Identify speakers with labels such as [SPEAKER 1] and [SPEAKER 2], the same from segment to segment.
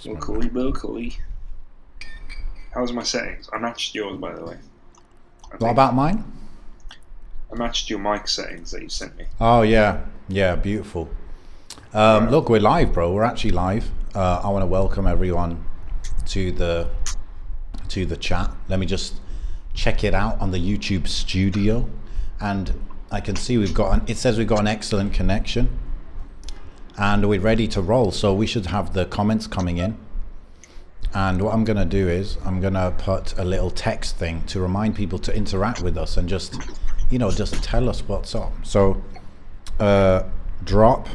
[SPEAKER 1] Locally. How's my settings? I matched yours, by the way.
[SPEAKER 2] What about mine?
[SPEAKER 1] I matched your mic settings that you sent me.
[SPEAKER 2] Oh yeah, beautiful. Look, we're live, bro. We're actually live. I want to welcome everyone to the chat. Let me just check it out on the YouTube studio, and I can see it says we've got an excellent connection, and we're ready to roll. So we should have the comments coming in. And what I'm going to do is I'm going to put a little text thing to remind people to interact with us and just tell us what's up. So drop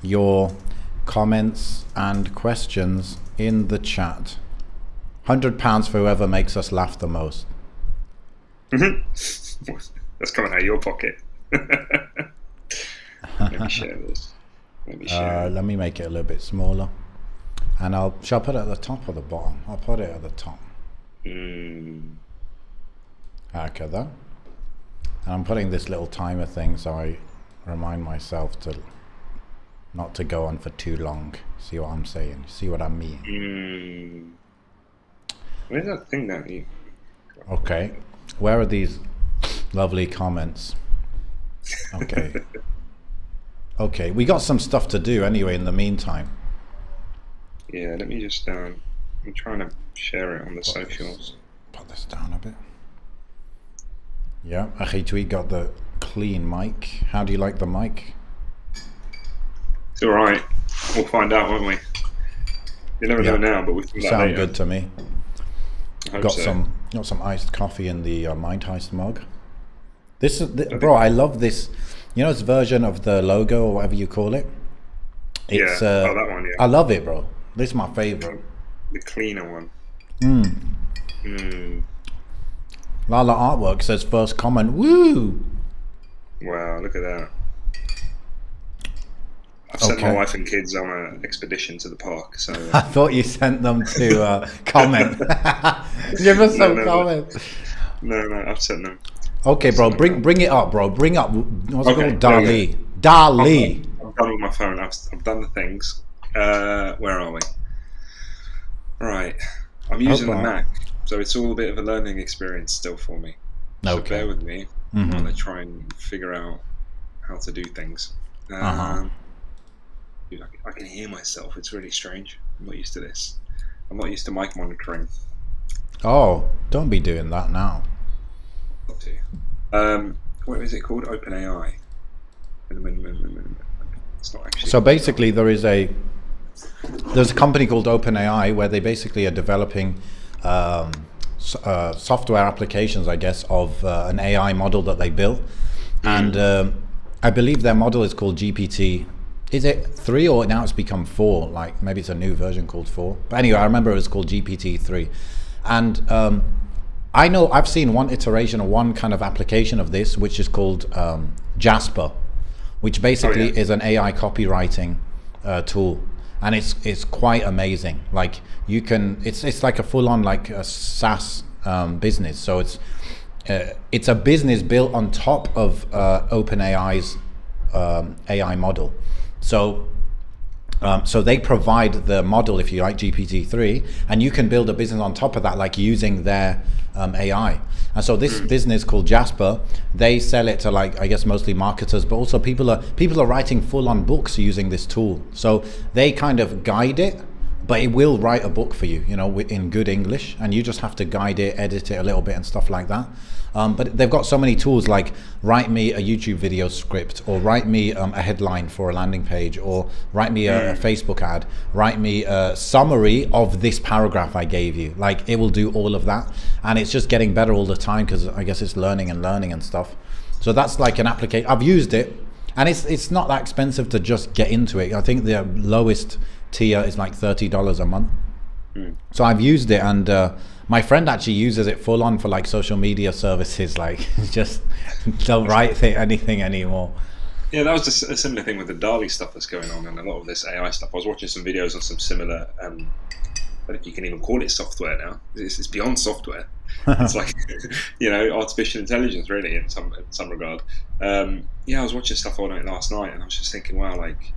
[SPEAKER 2] your comments and questions in the chat. £100 for whoever makes us laugh the most.
[SPEAKER 1] That's coming out of your pocket. Let me share this.
[SPEAKER 2] Let me make it a little bit smaller. And shall I put it at the top or the bottom? I'll put it at the top. Okay, though. And I'm putting this little timer thing so I remind myself to not to go on for too long. See what I'm saying? See what I mean?
[SPEAKER 1] Where's that thing that you...
[SPEAKER 2] Okay. Where are these lovely comments? Okay. Okay, we got some stuff to do anyway in the meantime.
[SPEAKER 1] Yeah, let me just, I'm trying to share it on the socials.
[SPEAKER 2] Put this down a bit. Yeah, Tweet got the clean mic. How do you like the mic?
[SPEAKER 1] It's alright. We'll find out, won't we? You never know now, but we can find out later.
[SPEAKER 2] Sound good to me.
[SPEAKER 1] Got
[SPEAKER 2] some iced coffee in the Mind Heist mug. This is, bro, I love this. You know, this version of the logo or whatever you call it. It's,
[SPEAKER 1] that one, yeah.
[SPEAKER 2] I love it, bro. This is my favorite.
[SPEAKER 1] The cleaner one.
[SPEAKER 2] Lala Artwork says first comment. Woo!
[SPEAKER 1] Wow, look at that. I've sent my wife and kids on an expedition to the park. So
[SPEAKER 2] I thought you sent them to comment. Give us some comments.
[SPEAKER 1] No, I've sent them.
[SPEAKER 2] Okay, bro, bring it up, bro. Bring up what's it called? Dall-E.
[SPEAKER 1] I'm done with my phone. I've done the things. Where are we? Right, I'm using the Mac, so it's all a bit of a learning experience still for me. So bear with me while I try and figure out how to do things. Dude, I can hear myself. It's really strange. I'm not used to this. I'm not used to mic monitoring.
[SPEAKER 2] Oh, don't be doing that now.
[SPEAKER 1] What is it called? OpenAI. It's not actually.
[SPEAKER 2] So basically, there's a company called OpenAI where they basically are developing software applications, I guess, of an AI model that they built, and I believe their model is called GPT. Is it 3 or now it's become 4? Like maybe it's a new version called 4. But anyway, I remember it was called GPT-3, and I know I've seen one iteration or one kind of application of this, which is called Jasper, which basically is an AI copywriting tool, and it's quite amazing. Like you can, it's like a full-on like a SaaS business. So it's a business built on top of OpenAI's AI model. So they provide the model, if you like, GPT-3, and you can build a business on top of that, like using their AI. And so this business called Jasper, they sell it to, like, I guess mostly marketers, but also people are writing full-on books using this tool. So they kind of guide it, but it will write a book for you, you know, in good English, and you just have to guide it, edit it a little bit and stuff like that. But they've got so many tools like write me a YouTube video script, or write me a headline for a landing page, or write me a Facebook ad, write me a summary of this paragraph I gave you. Like it will do all of that, and it's just getting better all the time because I guess it's learning and stuff. So that's like an application. I've used it, and it's not that expensive to just get into it. I think the lowest tier is like $30 a month. So I've used it, and my friend actually uses it full on for like social media services, like just don't write anything anymore.
[SPEAKER 1] Yeah, that was a similar thing with the Dall-E stuff that's going on, and a lot of this AI stuff. I was watching some videos on some similar, I don't think you can even call it software now. It's beyond software. It's like, you know, artificial intelligence really in some regard. Yeah, I was watching stuff on it last night, and I was just thinking, wow, like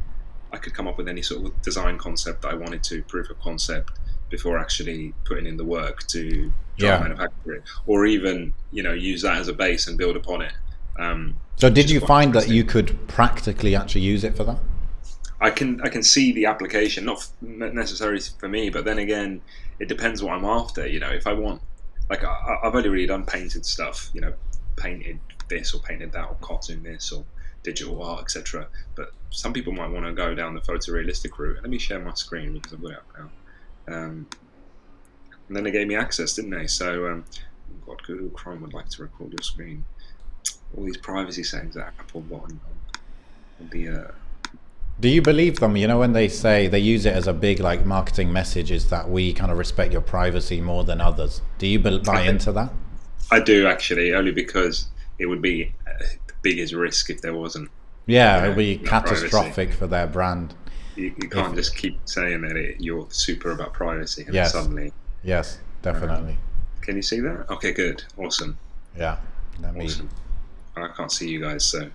[SPEAKER 1] I could come up with any sort of design concept that I wanted to, proof of concept, before actually putting in the work to try and manufacture it, or even use that as a base and build upon it.
[SPEAKER 2] So did you find that you could practically actually use it for that?
[SPEAKER 1] I can see the application, not necessarily for me, but then again, it depends what I'm after. If I want, like, I've only really done painted stuff, painted this or painted that or cartoon this or digital art, etc. But some people might want to go down the photorealistic route. Let me share my screen because I've got it up now. And then they gave me access, didn't they? So, God, Google Chrome would like to record your screen. All these privacy settings that Apple got on the.
[SPEAKER 2] Do you believe them? When they say they use it as a big like marketing message, is that we kind of respect your privacy more than others? Do you buy into that?
[SPEAKER 1] I do, actually, only because it would be the biggest risk if there wasn't.
[SPEAKER 2] Yeah, it would be catastrophic
[SPEAKER 1] privacy
[SPEAKER 2] for their brand.
[SPEAKER 1] You can't just keep saying that you're super about privacy and
[SPEAKER 2] yes.
[SPEAKER 1] suddenly.
[SPEAKER 2] Yes, definitely.
[SPEAKER 1] Can you see that? Okay, good, awesome.
[SPEAKER 2] Yeah,
[SPEAKER 1] awesome. I can't see you guys, so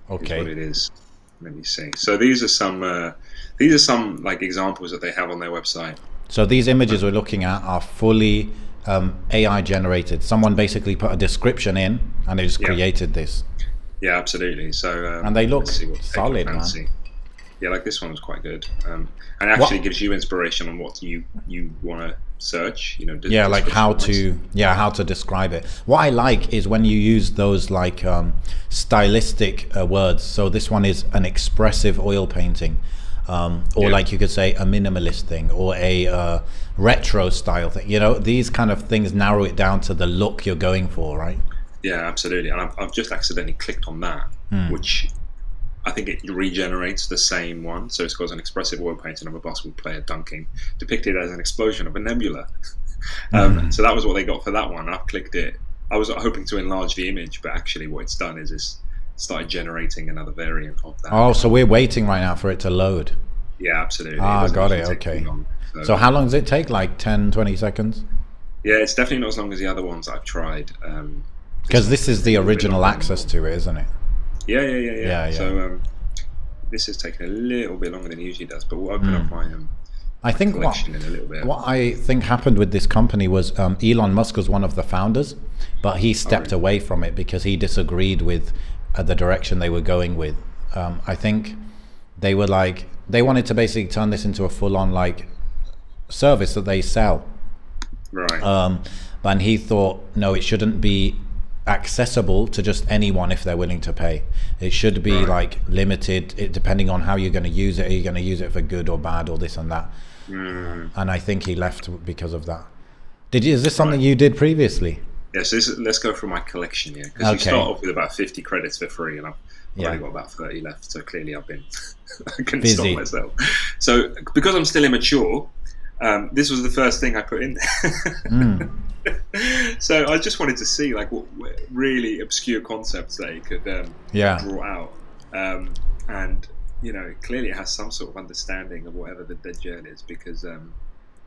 [SPEAKER 2] okay,
[SPEAKER 1] what it is. Let me see. So these are some like examples that they have on their website.
[SPEAKER 2] So these images we're looking at are fully AI generated. Someone basically put a description in and they just created this.
[SPEAKER 1] Yeah, absolutely. So
[SPEAKER 2] and they look solid, man.
[SPEAKER 1] Yeah, like this one was quite good, and actually gives you inspiration on what you want to search.
[SPEAKER 2] Like how to describe it. What I like is when you use those like stylistic words. So this one is an expressive oil painting, or like you could say a minimalist thing, or a retro style thing. These kind of things narrow it down to the look you're going for, right?
[SPEAKER 1] Yeah, absolutely. And I've just accidentally clicked on that, which I think it regenerates the same one. So it's got an expressive oil painting of a basketball player dunking, depicted as an explosion of a nebula. So that was what they got for that one. I've clicked it. I was hoping to enlarge the image, but actually what it's done is it's started generating another variant of that.
[SPEAKER 2] Oh, so we're waiting right now for it to load.
[SPEAKER 1] Yeah, absolutely.
[SPEAKER 2] Got it. Okay. So how long does it take? Like 10, 20 seconds?
[SPEAKER 1] Yeah, it's definitely not as long as the other ones I've tried.
[SPEAKER 2] Because this is the original access to it, isn't it?
[SPEAKER 1] Yeah. So this has taken a little bit longer than it usually does, but we'll open up my
[SPEAKER 2] I think
[SPEAKER 1] collection in a little bit.
[SPEAKER 2] What I think happened with this company was Elon Musk was one of the founders, but he stepped away from it because he disagreed with the direction they were going with. I think they wanted to basically turn this into a full-on like service that they sell.
[SPEAKER 1] Right.
[SPEAKER 2] And he thought, no, it shouldn't be accessible to just anyone if they're willing to pay. It should be like limited, depending on how you're going to use it. Are you going to use it for good or bad or this and that? And I think he left because of that. Is this something you did previously?
[SPEAKER 1] Yes. Let's go through my collection here, because you start off with about 50 credits for free, and I've only got about 30 left. So clearly I've been I couldn't stop myself. So because I'm still immature, this was the first thing I put in there. So I just wanted to see like what really obscure concepts they could draw out, and clearly it has some sort of understanding of whatever the dead journey is, because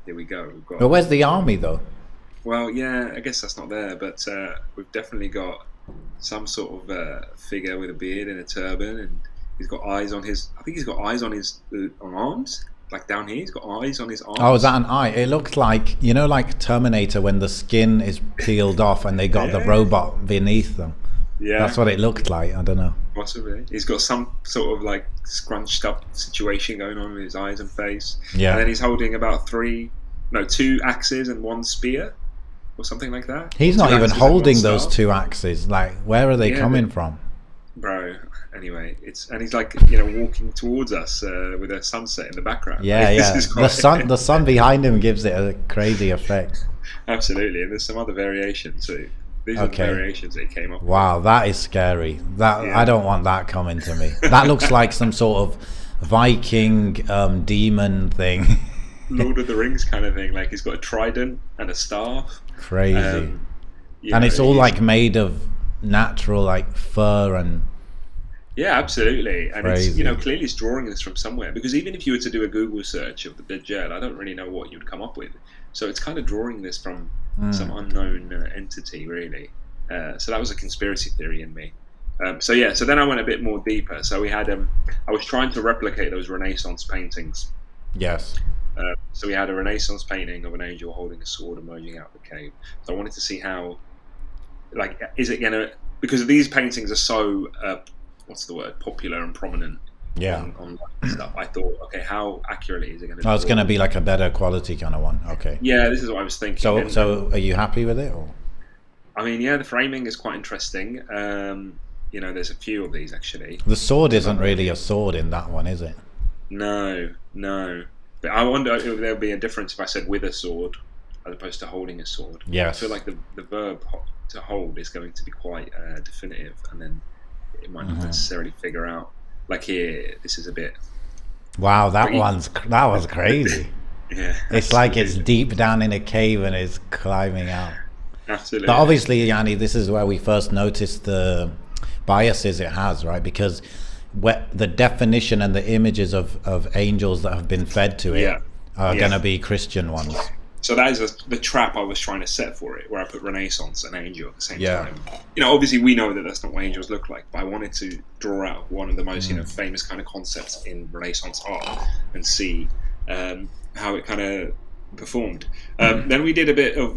[SPEAKER 1] here we go.
[SPEAKER 2] But where's the army though?
[SPEAKER 1] Well, yeah, I guess that's not there, but we've definitely got some sort of figure with a beard and a turban, and he's got eyes on his. I think he's got eyes on his on arms. Like down here, he's got eyes on his arms.
[SPEAKER 2] Oh, is that an eye? It looked like, like Terminator when the skin is peeled off and they got the robot beneath them. Yeah. That's what it looked like. I don't know.
[SPEAKER 1] Possibly. He's got some sort of like scrunched up situation going on with his eyes and face.
[SPEAKER 2] Yeah.
[SPEAKER 1] And then he's holding about 2 axes and 1 spear or something like that.
[SPEAKER 2] He's not even holding those 2 axes. Like, where are they coming from?
[SPEAKER 1] Bro. Anyway, he's like walking towards us with a sunset in the background.
[SPEAKER 2] Yeah. The sun behind him gives it a crazy effect.
[SPEAKER 1] Absolutely, and there's some other variations. So these are the variations they came up with.
[SPEAKER 2] Wow, that is scary. I don't want that coming to me. That looks like some sort of Viking demon thing.
[SPEAKER 1] Lord of the Rings kind of thing. Like he's got a trident and a staff.
[SPEAKER 2] Crazy. And it's all like made of natural like fur and.
[SPEAKER 1] Yeah, absolutely. And it's clearly it's drawing this from somewhere, because even if you were to do a Google search of the Dajjal, I don't really know what you'd come up with. So it's kind of drawing this from some unknown entity, really. So that was a conspiracy theory in me. So yeah, so then I went a bit more deeper. So we had I was trying to replicate those Renaissance paintings.
[SPEAKER 2] Yes.
[SPEAKER 1] So we had a Renaissance painting of an angel holding a sword emerging out of the cave. So I wanted to see how, like, is it gonna, because these paintings are so what's the word, popular and prominent
[SPEAKER 2] Yeah.
[SPEAKER 1] on stuff. I thought, okay, how accurately is it going to?
[SPEAKER 2] Oh, it's going to be like a better quality kind of one. Okay.
[SPEAKER 1] Yeah, this is what I was thinking.
[SPEAKER 2] So are you happy with it? Or?
[SPEAKER 1] I mean, yeah, the framing is quite interesting. There's a few of these actually.
[SPEAKER 2] The sword isn't really a sword in that one, is it?
[SPEAKER 1] No. But I wonder if there'll be a difference if I said with a sword as opposed to holding a sword.
[SPEAKER 2] Yes.
[SPEAKER 1] I feel like the verb to hold is going to be quite definitive, and then it might not necessarily figure out. Like here, this is a bit.
[SPEAKER 2] Wow, that was crazy.
[SPEAKER 1] Yeah,
[SPEAKER 2] it's like it's deep down in a cave and it's climbing out.
[SPEAKER 1] Absolutely.
[SPEAKER 2] But obviously, Yanni, this is where we first noticed the biases it has, right? Because the definition and the images of angels that have been fed to it are going to be Christian ones.
[SPEAKER 1] So that is the trap I was trying to set for it, where I put Renaissance and angel at the same time. Obviously we know that that's not what angels look like, but I wanted to draw out one of the most famous kind of concepts in Renaissance art and see how it kind of performed. Then we did a bit of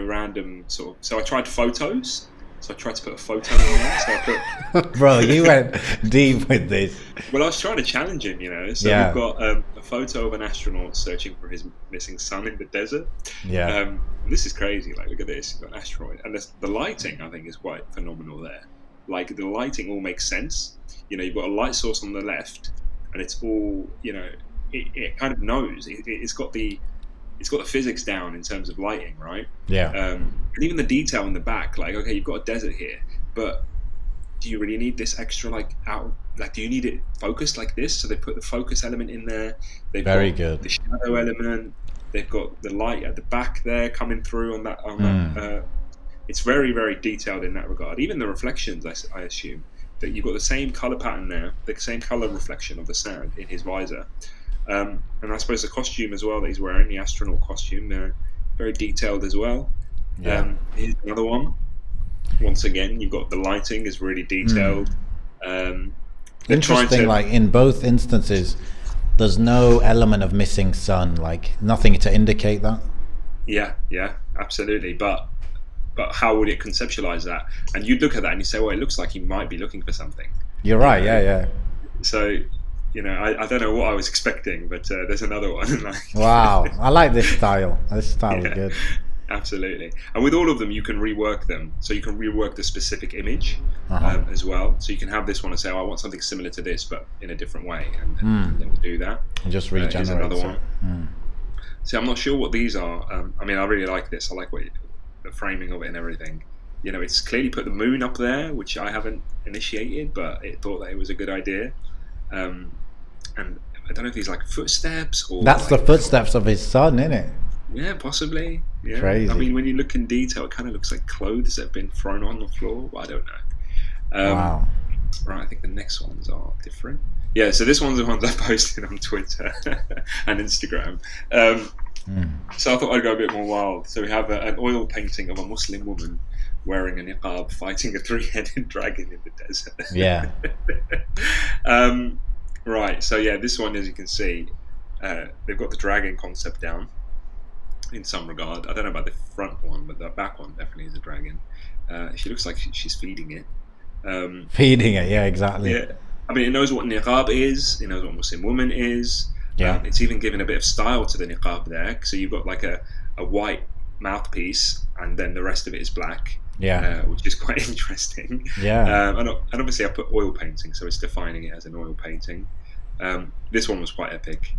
[SPEAKER 1] random sort of. So I tried photos. So I tried to put a photo in there. So I put.
[SPEAKER 2] Bro, you went deep with this.
[SPEAKER 1] Well, I was trying to challenge him, So we've got a photo of an astronaut searching for his missing son in the desert.
[SPEAKER 2] Yeah.
[SPEAKER 1] This is crazy. Like, look at this. You've got an asteroid, and the lighting, I think, is quite phenomenal there. Like, the lighting all makes sense. You've got a light source on the left, and it's all, it kind of knows. It's got the physics down in terms of lighting, right?
[SPEAKER 2] Yeah.
[SPEAKER 1] And even the detail in the back, like, okay, you've got a desert here, but do you really need this extra, do you need it focused like this? So they put the focus element in there. They've
[SPEAKER 2] Very
[SPEAKER 1] got
[SPEAKER 2] good.
[SPEAKER 1] the shadow element. They've got the light at the back there coming through on that. It's very, very detailed in that regard. Even the reflections, I assume, that you've got the same color pattern there, the same color reflection of the sand in his visor. And I suppose the costume as well that he's wearing, the astronaut costume, very detailed as well. Here's another one. Once again, you've got the lighting is really detailed.
[SPEAKER 2] Interesting, like in both instances, there's no element of missing sun, like nothing to indicate that.
[SPEAKER 1] Yeah, absolutely. But how would it conceptualize that? And you'd look at that and you say, well, it looks like he might be looking for something.
[SPEAKER 2] You're right, yeah.
[SPEAKER 1] So, I don't know what I was expecting, but there's another one.
[SPEAKER 2] Wow, I like this style. This style is good.
[SPEAKER 1] Absolutely. And with all of them, you can rework them. So you can rework the specific image as well. So you can have this one and say, I want something similar to this, but in a different way. And then we'll do that.
[SPEAKER 2] And just regenerate.
[SPEAKER 1] Here's another one. See, I'm not sure what these are. I really like this. I like the framing of it and everything. It's clearly put the moon up there, which I haven't initiated, but it thought that it was a good idea. And I don't know if these like footsteps or...
[SPEAKER 2] That's the footsteps of his son, isn't it?
[SPEAKER 1] Yeah, possibly. Yeah.
[SPEAKER 2] Crazy.
[SPEAKER 1] I mean, when you look in detail, it kind of looks like clothes that have been thrown on the floor. But I don't know.
[SPEAKER 2] Wow.
[SPEAKER 1] Right, I think the next ones are different. Yeah, so this one's the ones I posted on Twitter and Instagram. So I thought I'd go a bit more wild. So we have an oil painting of a Muslim woman wearing a niqab fighting a three-headed dragon in the desert.
[SPEAKER 2] Yeah.
[SPEAKER 1] Right, so yeah, this one, as you can see, they've got the dragon concept down in some regard. I don't know about the front one, but the back one definitely is a dragon. She looks like she's feeding it.
[SPEAKER 2] Feeding it, yeah, exactly.
[SPEAKER 1] Yeah, I mean, it knows what niqab is. It knows what Muslim woman is.
[SPEAKER 2] Yeah.
[SPEAKER 1] It's even given a bit of style to the niqab there. So you've got like a white mouthpiece, and then the rest of it is black.
[SPEAKER 2] Yeah.
[SPEAKER 1] Which is quite interesting.
[SPEAKER 2] Yeah.
[SPEAKER 1] And obviously I put oil painting, so it's defining it as an oil painting. This one was quite epic.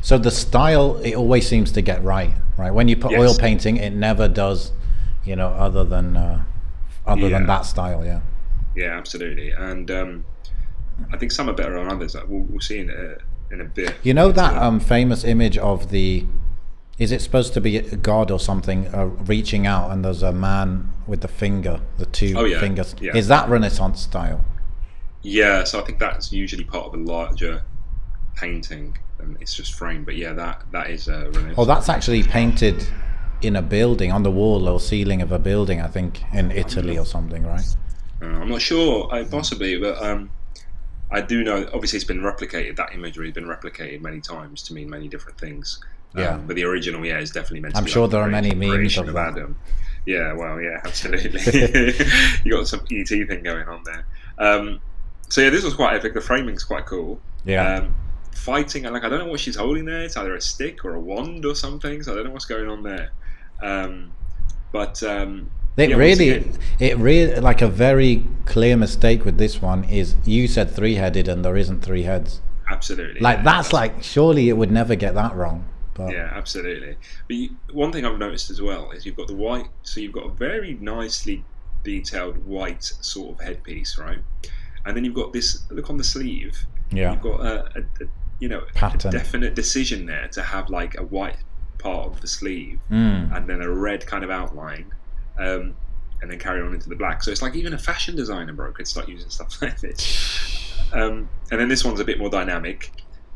[SPEAKER 2] So the style, it always seems to get right? When you put oil painting, it never does, other than that style.
[SPEAKER 1] Yeah, absolutely. And I think some are better than others. We'll see in a bit.
[SPEAKER 2] That famous image of is it supposed to be a god or something reaching out, and there's a man with the finger, the two fingers?
[SPEAKER 1] Yeah.
[SPEAKER 2] Is that Renaissance style?
[SPEAKER 1] Yeah, so I think that's usually part of a larger painting, and it's just framed. But yeah, that is Renaissance.
[SPEAKER 2] Oh, that's actually painted in a building, on the wall or ceiling of a building, I think, in Italy or something, right?
[SPEAKER 1] I'm not sure, possibly, but I do know. Obviously, it's been replicated. That imagery has been replicated many times to mean many different things.
[SPEAKER 2] Yeah.
[SPEAKER 1] But the original, yeah, is definitely meant to
[SPEAKER 2] I'm
[SPEAKER 1] be
[SPEAKER 2] sure
[SPEAKER 1] like the
[SPEAKER 2] there are many memes
[SPEAKER 1] creation
[SPEAKER 2] of
[SPEAKER 1] of
[SPEAKER 2] that.
[SPEAKER 1] Adam. Yeah, well, yeah, absolutely. You got some ET thing going on there. So yeah, this was quite epic. The framing's quite cool.
[SPEAKER 2] Yeah.
[SPEAKER 1] Um, Fighting, and like I don't know what she's holding there. It's either a stick or a wand or something. So I don't know what's going on there. Um, but
[SPEAKER 2] It
[SPEAKER 1] yeah, once
[SPEAKER 2] really,
[SPEAKER 1] again,
[SPEAKER 2] it really, like a very clear mistake with this one is you said three-headed and there isn't three heads.
[SPEAKER 1] absolutely.
[SPEAKER 2] Like
[SPEAKER 1] Yeah,
[SPEAKER 2] that's like, surely it would never get that wrong. But
[SPEAKER 1] yeah, absolutely. But one thing I've noticed as well is you've got the white, so you've got a very nicely detailed white sort of headpiece, right? And then you've got this look on the sleeve.
[SPEAKER 2] yeah,
[SPEAKER 1] You've got a
[SPEAKER 2] pattern.
[SPEAKER 1] definite decision there to have like a white part of the sleeve
[SPEAKER 2] Mm.
[SPEAKER 1] and then a red kind of outline, and then carry on into the black. So it's like even a fashion designer, bro, could start using stuff like this. And then this one's a bit more dynamic.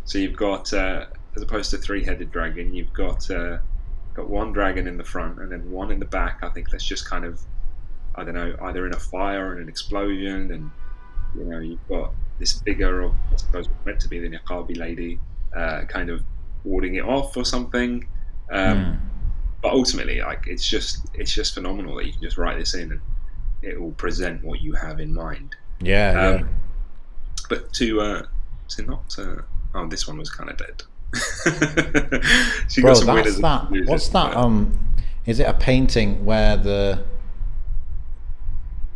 [SPEAKER 1] So you've got, as opposed to three-headed dragon, you've got one dragon in the front and then one in the back. I think that's just kind of, I don't know, either in a fire and an explosion, and you've got this figure of, I suppose, meant to be the niqabi lady, kind of warding it off or something. But ultimately, like it's just phenomenal that you can just write this in and it will present what you have in mind.
[SPEAKER 2] Yeah.
[SPEAKER 1] But to not, oh, this one was kind of dead. She
[SPEAKER 2] Bro,
[SPEAKER 1] got some
[SPEAKER 2] that's
[SPEAKER 1] winners.
[SPEAKER 2] that.
[SPEAKER 1] And losers,
[SPEAKER 2] What's that?
[SPEAKER 1] but-
[SPEAKER 2] Is it a painting where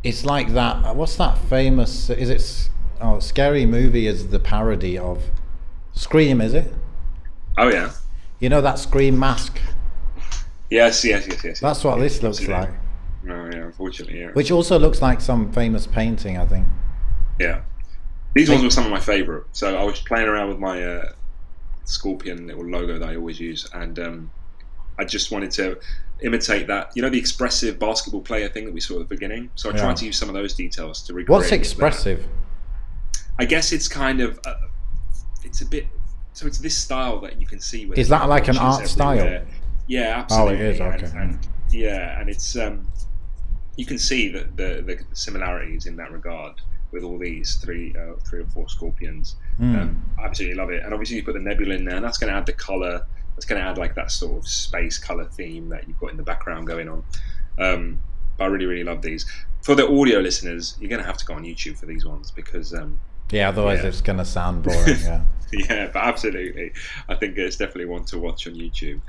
[SPEAKER 2] it's like that? What's that famous? Is it? Oh, Scary Movie is the parody of Scream, is it?
[SPEAKER 1] Oh yeah.
[SPEAKER 2] You know that Scream mask?
[SPEAKER 1] Yes.
[SPEAKER 2] That's what this looks
[SPEAKER 1] Absolutely.
[SPEAKER 2] like.
[SPEAKER 1] No, yeah, unfortunately, yeah.
[SPEAKER 2] Which also looks like some famous painting, I think.
[SPEAKER 1] Yeah. These ones were some of my favourite. So I was playing around with my Scorpion little logo that I always use, and I just wanted to imitate that, the expressive basketball player thing that we saw at the beginning. So I tried to use some of those details to recreate.
[SPEAKER 2] What's expressive?
[SPEAKER 1] That. I guess it's kind of, it's a bit. So it's this style that you can see.
[SPEAKER 2] Is that like an art style?
[SPEAKER 1] Yeah, absolutely.
[SPEAKER 2] Oh, it is. Okay.
[SPEAKER 1] And it's you can see that the similarities in that regard with all these three or four scorpions. I absolutely love it. And obviously you put the nebula in there, and that's going to add the color. That's going to add like that sort of space color theme that you've got in the background going on. But I really, really love these. For the audio listeners, you're going to have to go on YouTube for these ones because
[SPEAKER 2] otherwise it's going to sound boring. Yeah.
[SPEAKER 1] Yeah, but absolutely, I think it's definitely one to watch on YouTube.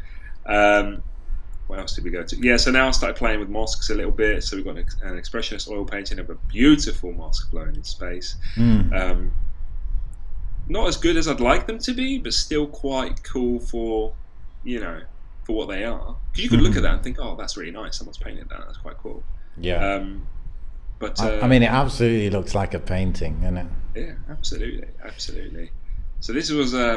[SPEAKER 1] What else did we go to? Yeah, so now I started playing with mosques a little bit. So we've got an expressionist oil painting of a beautiful mosque flowing in space. Not as good as I'd like them to be, but still quite cool for what they are. Because you could look at that and think, oh, that's really nice. Someone's painted that. That's quite cool.
[SPEAKER 2] Yeah.
[SPEAKER 1] But
[SPEAKER 2] I mean, it absolutely looks like a painting, isn't it?
[SPEAKER 1] Yeah, absolutely. So this was, I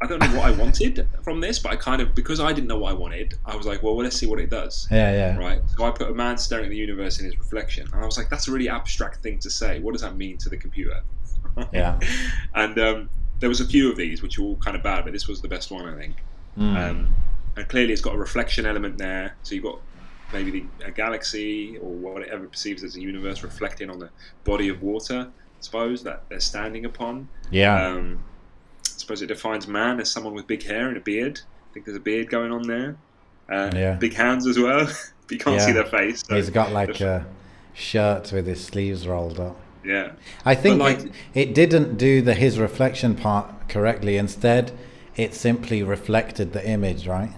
[SPEAKER 1] don't know what I wanted from this, but because I didn't know what I wanted, I was like, well, let's see what it does.
[SPEAKER 2] Yeah.
[SPEAKER 1] Right. So I put a man staring at the universe in his reflection, and I was like, that's a really abstract thing to say. What does that mean to the computer?
[SPEAKER 2] Yeah.
[SPEAKER 1] And there was a few of these which were all kind of bad, but this was the best one, I think. And clearly it's got a reflection element there. So you've got maybe a galaxy or whatever perceives as a universe reflecting on the body of water, I suppose, that they're standing upon.
[SPEAKER 2] Yeah.
[SPEAKER 1] I suppose it defines man as someone with big hair and a beard. I think there's a beard going on there. Big hands as well. But you can't see their face. So
[SPEAKER 2] he's got like a shirt with his sleeves rolled up.
[SPEAKER 1] Yeah.
[SPEAKER 2] I think it didn't do his reflection part correctly. Instead, it simply reflected the image, right?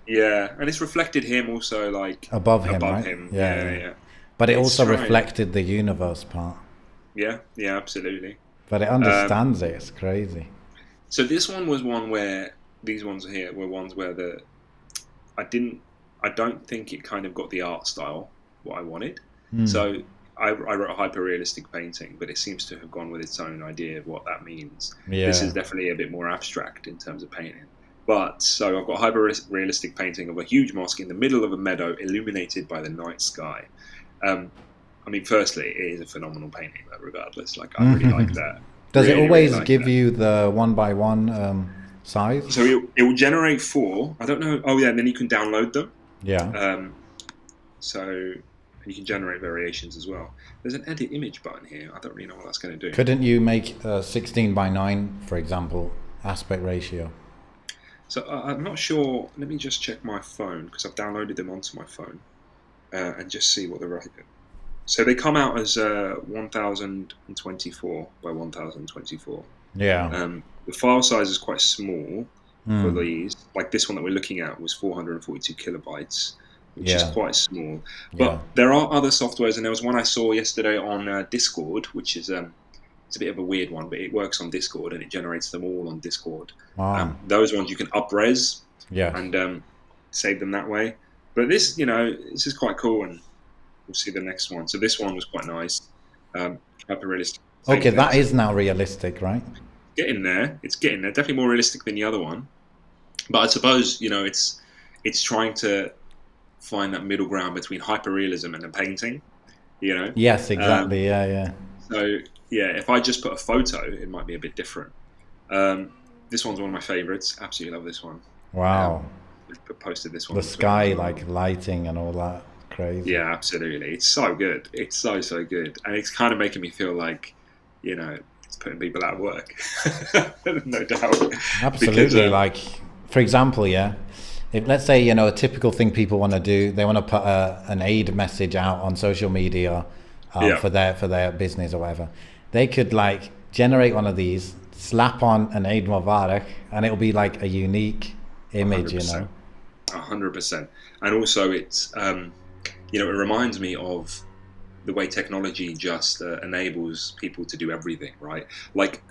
[SPEAKER 1] Yeah, and it's reflected him also, like
[SPEAKER 2] above him, right?
[SPEAKER 1] Yeah.
[SPEAKER 2] But it also reflected the universe part.
[SPEAKER 1] Yeah, absolutely.
[SPEAKER 2] But it understands it. It's crazy.
[SPEAKER 1] So this one was one where these ones here were ones where I don't think it kind of got the art style what I wanted. So I wrote a hyper-realistic painting, but it seems to have gone with its own idea of what that means.
[SPEAKER 2] Yeah.
[SPEAKER 1] This is definitely a bit more abstract in terms of painting. But so I've got a hyper-realistic painting of a huge mosque in the middle of a meadow illuminated by the night sky. I mean, firstly, it is a phenomenal painting, regardless. Like, I really like that.
[SPEAKER 2] Does
[SPEAKER 1] really,
[SPEAKER 2] it always
[SPEAKER 1] really like
[SPEAKER 2] give
[SPEAKER 1] that.
[SPEAKER 2] you the 1x1 size?
[SPEAKER 1] So it will generate 4. I don't know. Oh, yeah, and then you can download them.
[SPEAKER 2] Yeah.
[SPEAKER 1] So And you can generate variations as well. There's an edit image button here. I don't really know what that's going to do.
[SPEAKER 2] Couldn't you make 16 by 9, for example, aspect ratio?
[SPEAKER 1] So I'm not sure. Let me just check my phone because I've downloaded them onto my phone and just see what they're right. So they come out as 1024 by 1024.
[SPEAKER 2] Yeah.
[SPEAKER 1] The file size is quite small for
[SPEAKER 2] Mm.
[SPEAKER 1] these. Like this one that we're looking at was 442 kilobytes, which is
[SPEAKER 2] Yeah.
[SPEAKER 1] quite small.
[SPEAKER 2] Yeah.
[SPEAKER 1] But there are other softwares, and there was one I saw yesterday on Discord, which is it's a bit of a weird one, but it works on Discord and it generates them all on Discord.
[SPEAKER 2] Wow.
[SPEAKER 1] Those ones you can up-res
[SPEAKER 2] Yeah.
[SPEAKER 1] and save them that way. But this, this is quite cool, and we'll see the next one. So this one was quite nice, hyper realistic.
[SPEAKER 2] Okay, that is now realistic, right?
[SPEAKER 1] Getting there. It's getting there. Definitely more realistic than the other one. But I suppose it's trying to find that middle ground between hyperrealism and a painting.
[SPEAKER 2] Yes, exactly. Yeah.
[SPEAKER 1] So yeah, if I just put a photo, it might be a bit different. This one's one of my favorites. Absolutely love this one.
[SPEAKER 2] Wow.
[SPEAKER 1] Posted this one.
[SPEAKER 2] The sky, like lighting and all that. Crazy.
[SPEAKER 1] Yeah, absolutely. It's so good. It's so good, and it's kind of making me feel like, it's putting people out of work. No doubt.
[SPEAKER 2] Absolutely.
[SPEAKER 1] Because,
[SPEAKER 2] like, for example, yeah, if let's say a typical thing people want to do, they want to put an aid message out on social media for their business or whatever. They could like generate one of these, slap on an Eid Mubarak, and it'll be like a unique image.
[SPEAKER 1] 100%. And also, it's it reminds me of the way technology just enables people to do everything, right? Like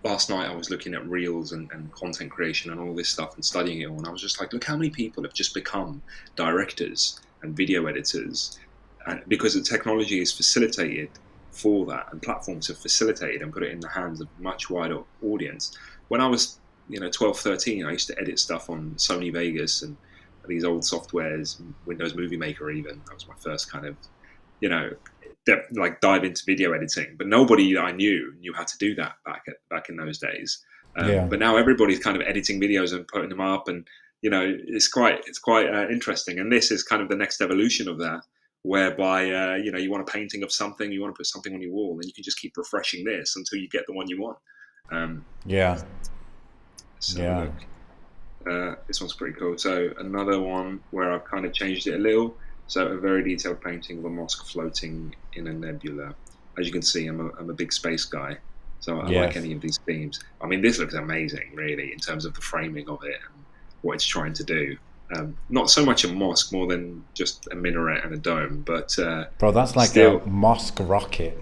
[SPEAKER 1] last night I was looking at reels and content creation and all this stuff and studying it all, and I was just like, look how many people have just become directors and video editors, and because the technology is facilitated for that, and platforms have facilitated and put it in the hands of a much wider audience. When I was 12, 13, I used to edit stuff on Sony Vegas and these old softwares, Windows Movie Maker even. That was my first kind of dive into video editing, but nobody I knew how to do that back in those days. But now everybody's kind of editing videos and putting them up, and it's quite interesting. And this is kind of the next evolution of that, whereby you want a painting of something, you want to put something on your wall, and you can just keep refreshing this until you get the one you want. This one's pretty cool. So another one where I've kind of changed it a little. So a very detailed painting of a mosque floating in a nebula. As you can see, I'm a big space guy, so I like any of these themes. I mean, this looks amazing, really, in terms of the framing of it and what it's trying to do. Not so much a mosque, more than just a minaret and a dome. But
[SPEAKER 2] bro, that's like a mosque rocket.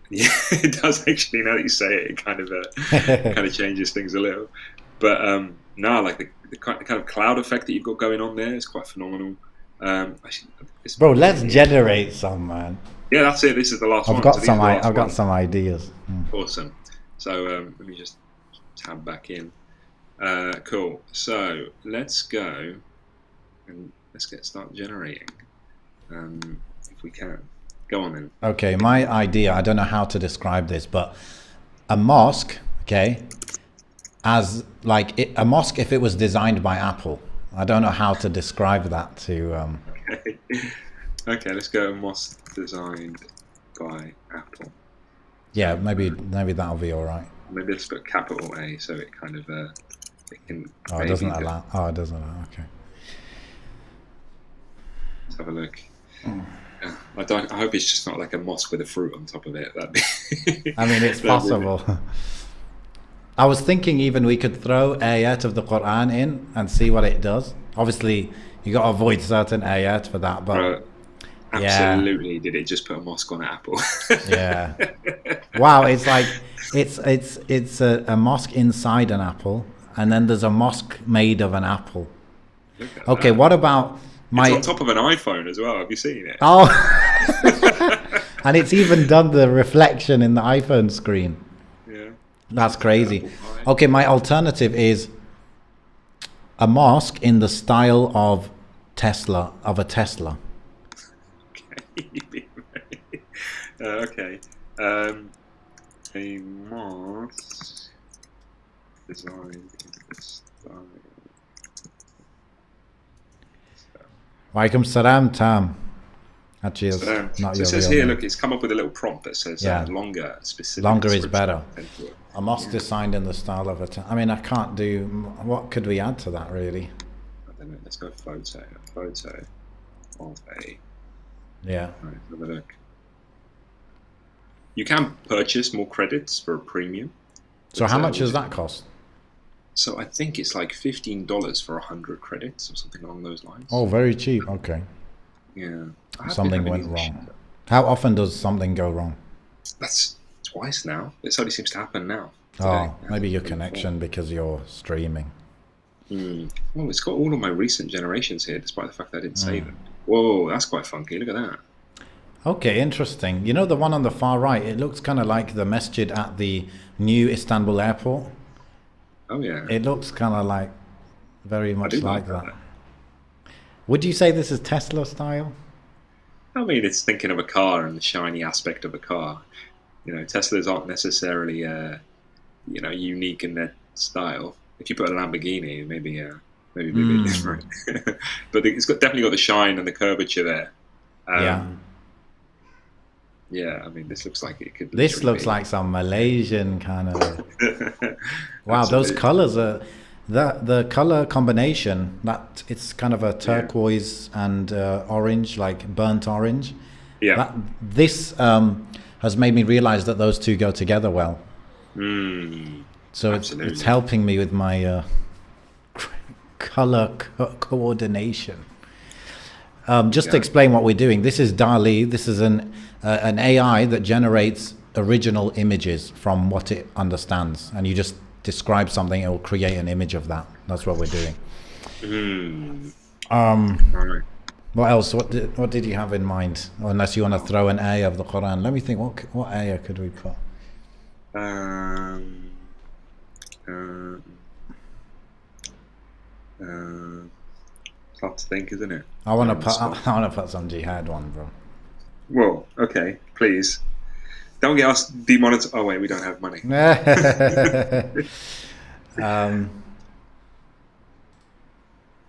[SPEAKER 1] Yeah, it does actually. Now that you say it, it kind of changes things a little. But no, like the kind of cloud effect that you've got going on there is quite phenomenal.
[SPEAKER 2] Bro, let's generate some, man.
[SPEAKER 1] Yeah, that's it. This is the last one.
[SPEAKER 2] I've got some ideas.
[SPEAKER 1] Awesome. So let me just tab back in. Cool. So let's go and let's start generating. If we can. Go on then.
[SPEAKER 2] Okay, my idea, I don't know how to describe this, but a mosque, okay, as like a mosque if it was designed by Apple. I don't know how to describe that to.
[SPEAKER 1] Okay, let's go. Mosque designed by Apple.
[SPEAKER 2] Yeah, maybe that'll be all right.
[SPEAKER 1] Maybe let's put capital A so it kind of it can.
[SPEAKER 2] Oh, it doesn't allow. Oh, it doesn't allow. Okay.
[SPEAKER 1] Let's have a look. I hope it's just not like a mosque with a fruit on top of it.
[SPEAKER 2] I mean, it's possible. I was thinking even we could throw ayat of the Quran in and see what it does. Obviously, you got to avoid certain ayat for that, but
[SPEAKER 1] absolutely, did it just put a mosque on an apple?
[SPEAKER 2] Yeah. Wow, it's like it's a mosque inside an apple, and then there's a mosque made of an apple. Okay, what about
[SPEAKER 1] it's on top of an iPhone as well. Have you seen it?
[SPEAKER 2] Oh, and it's even done the reflection in the iPhone screen.
[SPEAKER 1] Yeah.
[SPEAKER 2] That's crazy. Okay, my alternative is a mosque in the style of Tesla, of a Tesla.
[SPEAKER 1] Okay. A mosque designed in the style.
[SPEAKER 2] Walaikum salam, Tam. Actually, it's not
[SPEAKER 1] So it
[SPEAKER 2] your
[SPEAKER 1] says
[SPEAKER 2] real
[SPEAKER 1] here,
[SPEAKER 2] name.
[SPEAKER 1] look, it's come up with a little prompt that says
[SPEAKER 2] Yeah.
[SPEAKER 1] longer specific.
[SPEAKER 2] Longer is
[SPEAKER 1] description
[SPEAKER 2] better.
[SPEAKER 1] tend to work.
[SPEAKER 2] A moss designed in the style of a. I mean, I can't do. What could we add to that, really?
[SPEAKER 1] I don't know. Let's go photo. A photo of a.
[SPEAKER 2] Yeah.
[SPEAKER 1] Right, have a look. You can purchase more credits for a premium.
[SPEAKER 2] So how much does that cost?
[SPEAKER 1] So I think it's like $15 for 100 credits or something along those lines.
[SPEAKER 2] Oh, very cheap. Okay.
[SPEAKER 1] Yeah.
[SPEAKER 2] Something went wrong. How often does something go wrong?
[SPEAKER 1] That's twice now. This only seems to happen now. Today.
[SPEAKER 2] Oh, maybe your connection because you're streaming.
[SPEAKER 1] Well, it's got all of my recent generations here, despite the fact that I didn't save them. Whoa, that's quite funky. Look at that.
[SPEAKER 2] Okay, interesting. You know the one on the far right? It looks kind of like the masjid at the new Istanbul airport.
[SPEAKER 1] Oh, yeah.
[SPEAKER 2] It looks kind of like very much like that.
[SPEAKER 1] that.
[SPEAKER 2] Would you say this is Tesla style?
[SPEAKER 1] I mean, it's thinking of a car and the shiny aspect of a car. You know, Teslas aren't necessarily, unique in their style. If you put a Lamborghini, maybe a bit different. But it's definitely got the shine and the curvature there.
[SPEAKER 2] Yeah.
[SPEAKER 1] Yeah, I mean, this looks like it could.
[SPEAKER 2] This looks like some Malaysian kind of. Wow,
[SPEAKER 1] Absolutely.
[SPEAKER 2] those colors are. The color combination, that it's kind of a turquoise and orange, like burnt orange.
[SPEAKER 1] Yeah.
[SPEAKER 2] This has made me realize that those two go together well. So it's helping me with my color coordination. Just to explain what we're doing, this is Dall-E. This is an AI that generates original images from what it understands, and you just describe something, it will create an image of that. That's what we're doing.
[SPEAKER 1] Right.
[SPEAKER 2] What else? What did you have in mind? Unless you want to throw an ayah of the Quran. Let me think. What ayah could we put?
[SPEAKER 1] It's hard to think, isn't it?
[SPEAKER 2] I want to put some jihad one, bro.
[SPEAKER 1] Well, okay, please. Don't get us demonetized. Oh wait, we don't have money.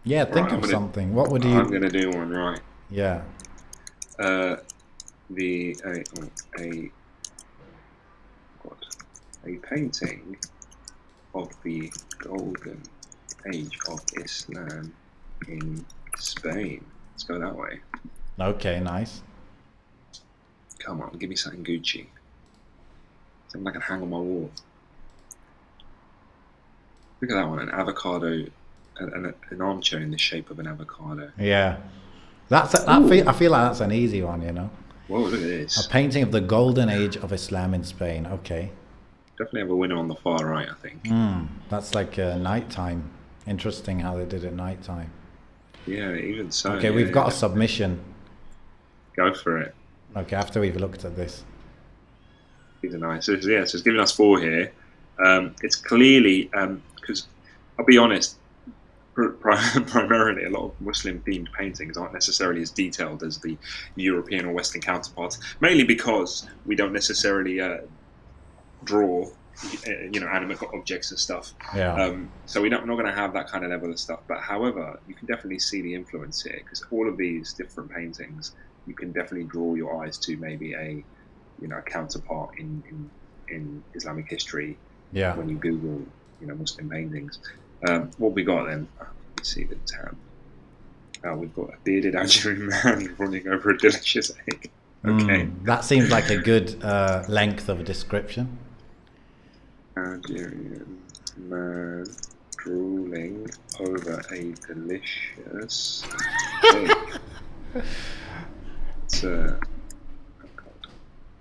[SPEAKER 2] Yeah, think of something. What would you?
[SPEAKER 1] I'm gonna do one, right?
[SPEAKER 2] Yeah.
[SPEAKER 1] A painting of the golden age of Islam in Spain. Let's go that way.
[SPEAKER 2] Okay, nice.
[SPEAKER 1] Come on, give me something Gucci. Something I can hang on my wall. Look at that one, an avocado, an armchair in the shape of an avocado.
[SPEAKER 2] Yeah. I feel like that's an easy one, you know.
[SPEAKER 1] Whoa, look at this.
[SPEAKER 2] A painting of the golden age of Islam in Spain. Okay.
[SPEAKER 1] Definitely have a winner on the far right, I think.
[SPEAKER 2] That's like nighttime. Interesting how they did it nighttime.
[SPEAKER 1] Yeah, even so.
[SPEAKER 2] Okay, we've got a submission.
[SPEAKER 1] Go for it.
[SPEAKER 2] Okay, after we've looked at this.
[SPEAKER 1] These are nice. So it's giving us 4 here. It's clearly, because I'll be honest, primarily a lot of Muslim-themed paintings aren't necessarily as detailed as the European or Western counterparts, mainly because we don't necessarily draw, animate objects and stuff.
[SPEAKER 2] Yeah.
[SPEAKER 1] So we're not going to have that kind of level of stuff. But however, you can definitely see the influence here, because all of these different paintings, you can definitely draw your eyes to maybe a counterpart in Islamic history.
[SPEAKER 2] Yeah.
[SPEAKER 1] When you Google, Muslim paintings. What we got then? Let's see the tab. We've got a bearded Algerian man running over a delicious egg. Okay.
[SPEAKER 2] That seems like a good length of a description.
[SPEAKER 1] Algerian man drooling over a delicious egg. It's oh god.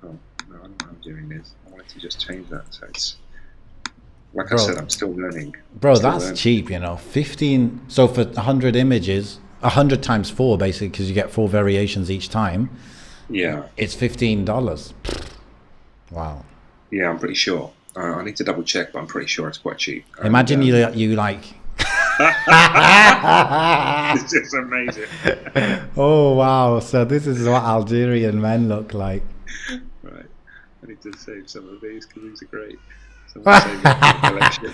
[SPEAKER 1] Oh no, I don't know how I'm doing this. I wanted to just change that so it's like I said, I'm still learning.
[SPEAKER 2] Bro, that's cheap, 15. So for 100 images, 100 times 4 basically, because you get 4 variations each time.
[SPEAKER 1] Yeah. It's
[SPEAKER 2] $15. Wow.
[SPEAKER 1] Yeah, I'm pretty sure. I need to double check, but I'm pretty sure it's quite cheap.
[SPEAKER 2] Imagine you like.
[SPEAKER 1] It's just amazing.
[SPEAKER 2] Oh wow! So this is what Algerian men look like.
[SPEAKER 1] Right. I need to save some of these because these are great. Someone save them for the collection.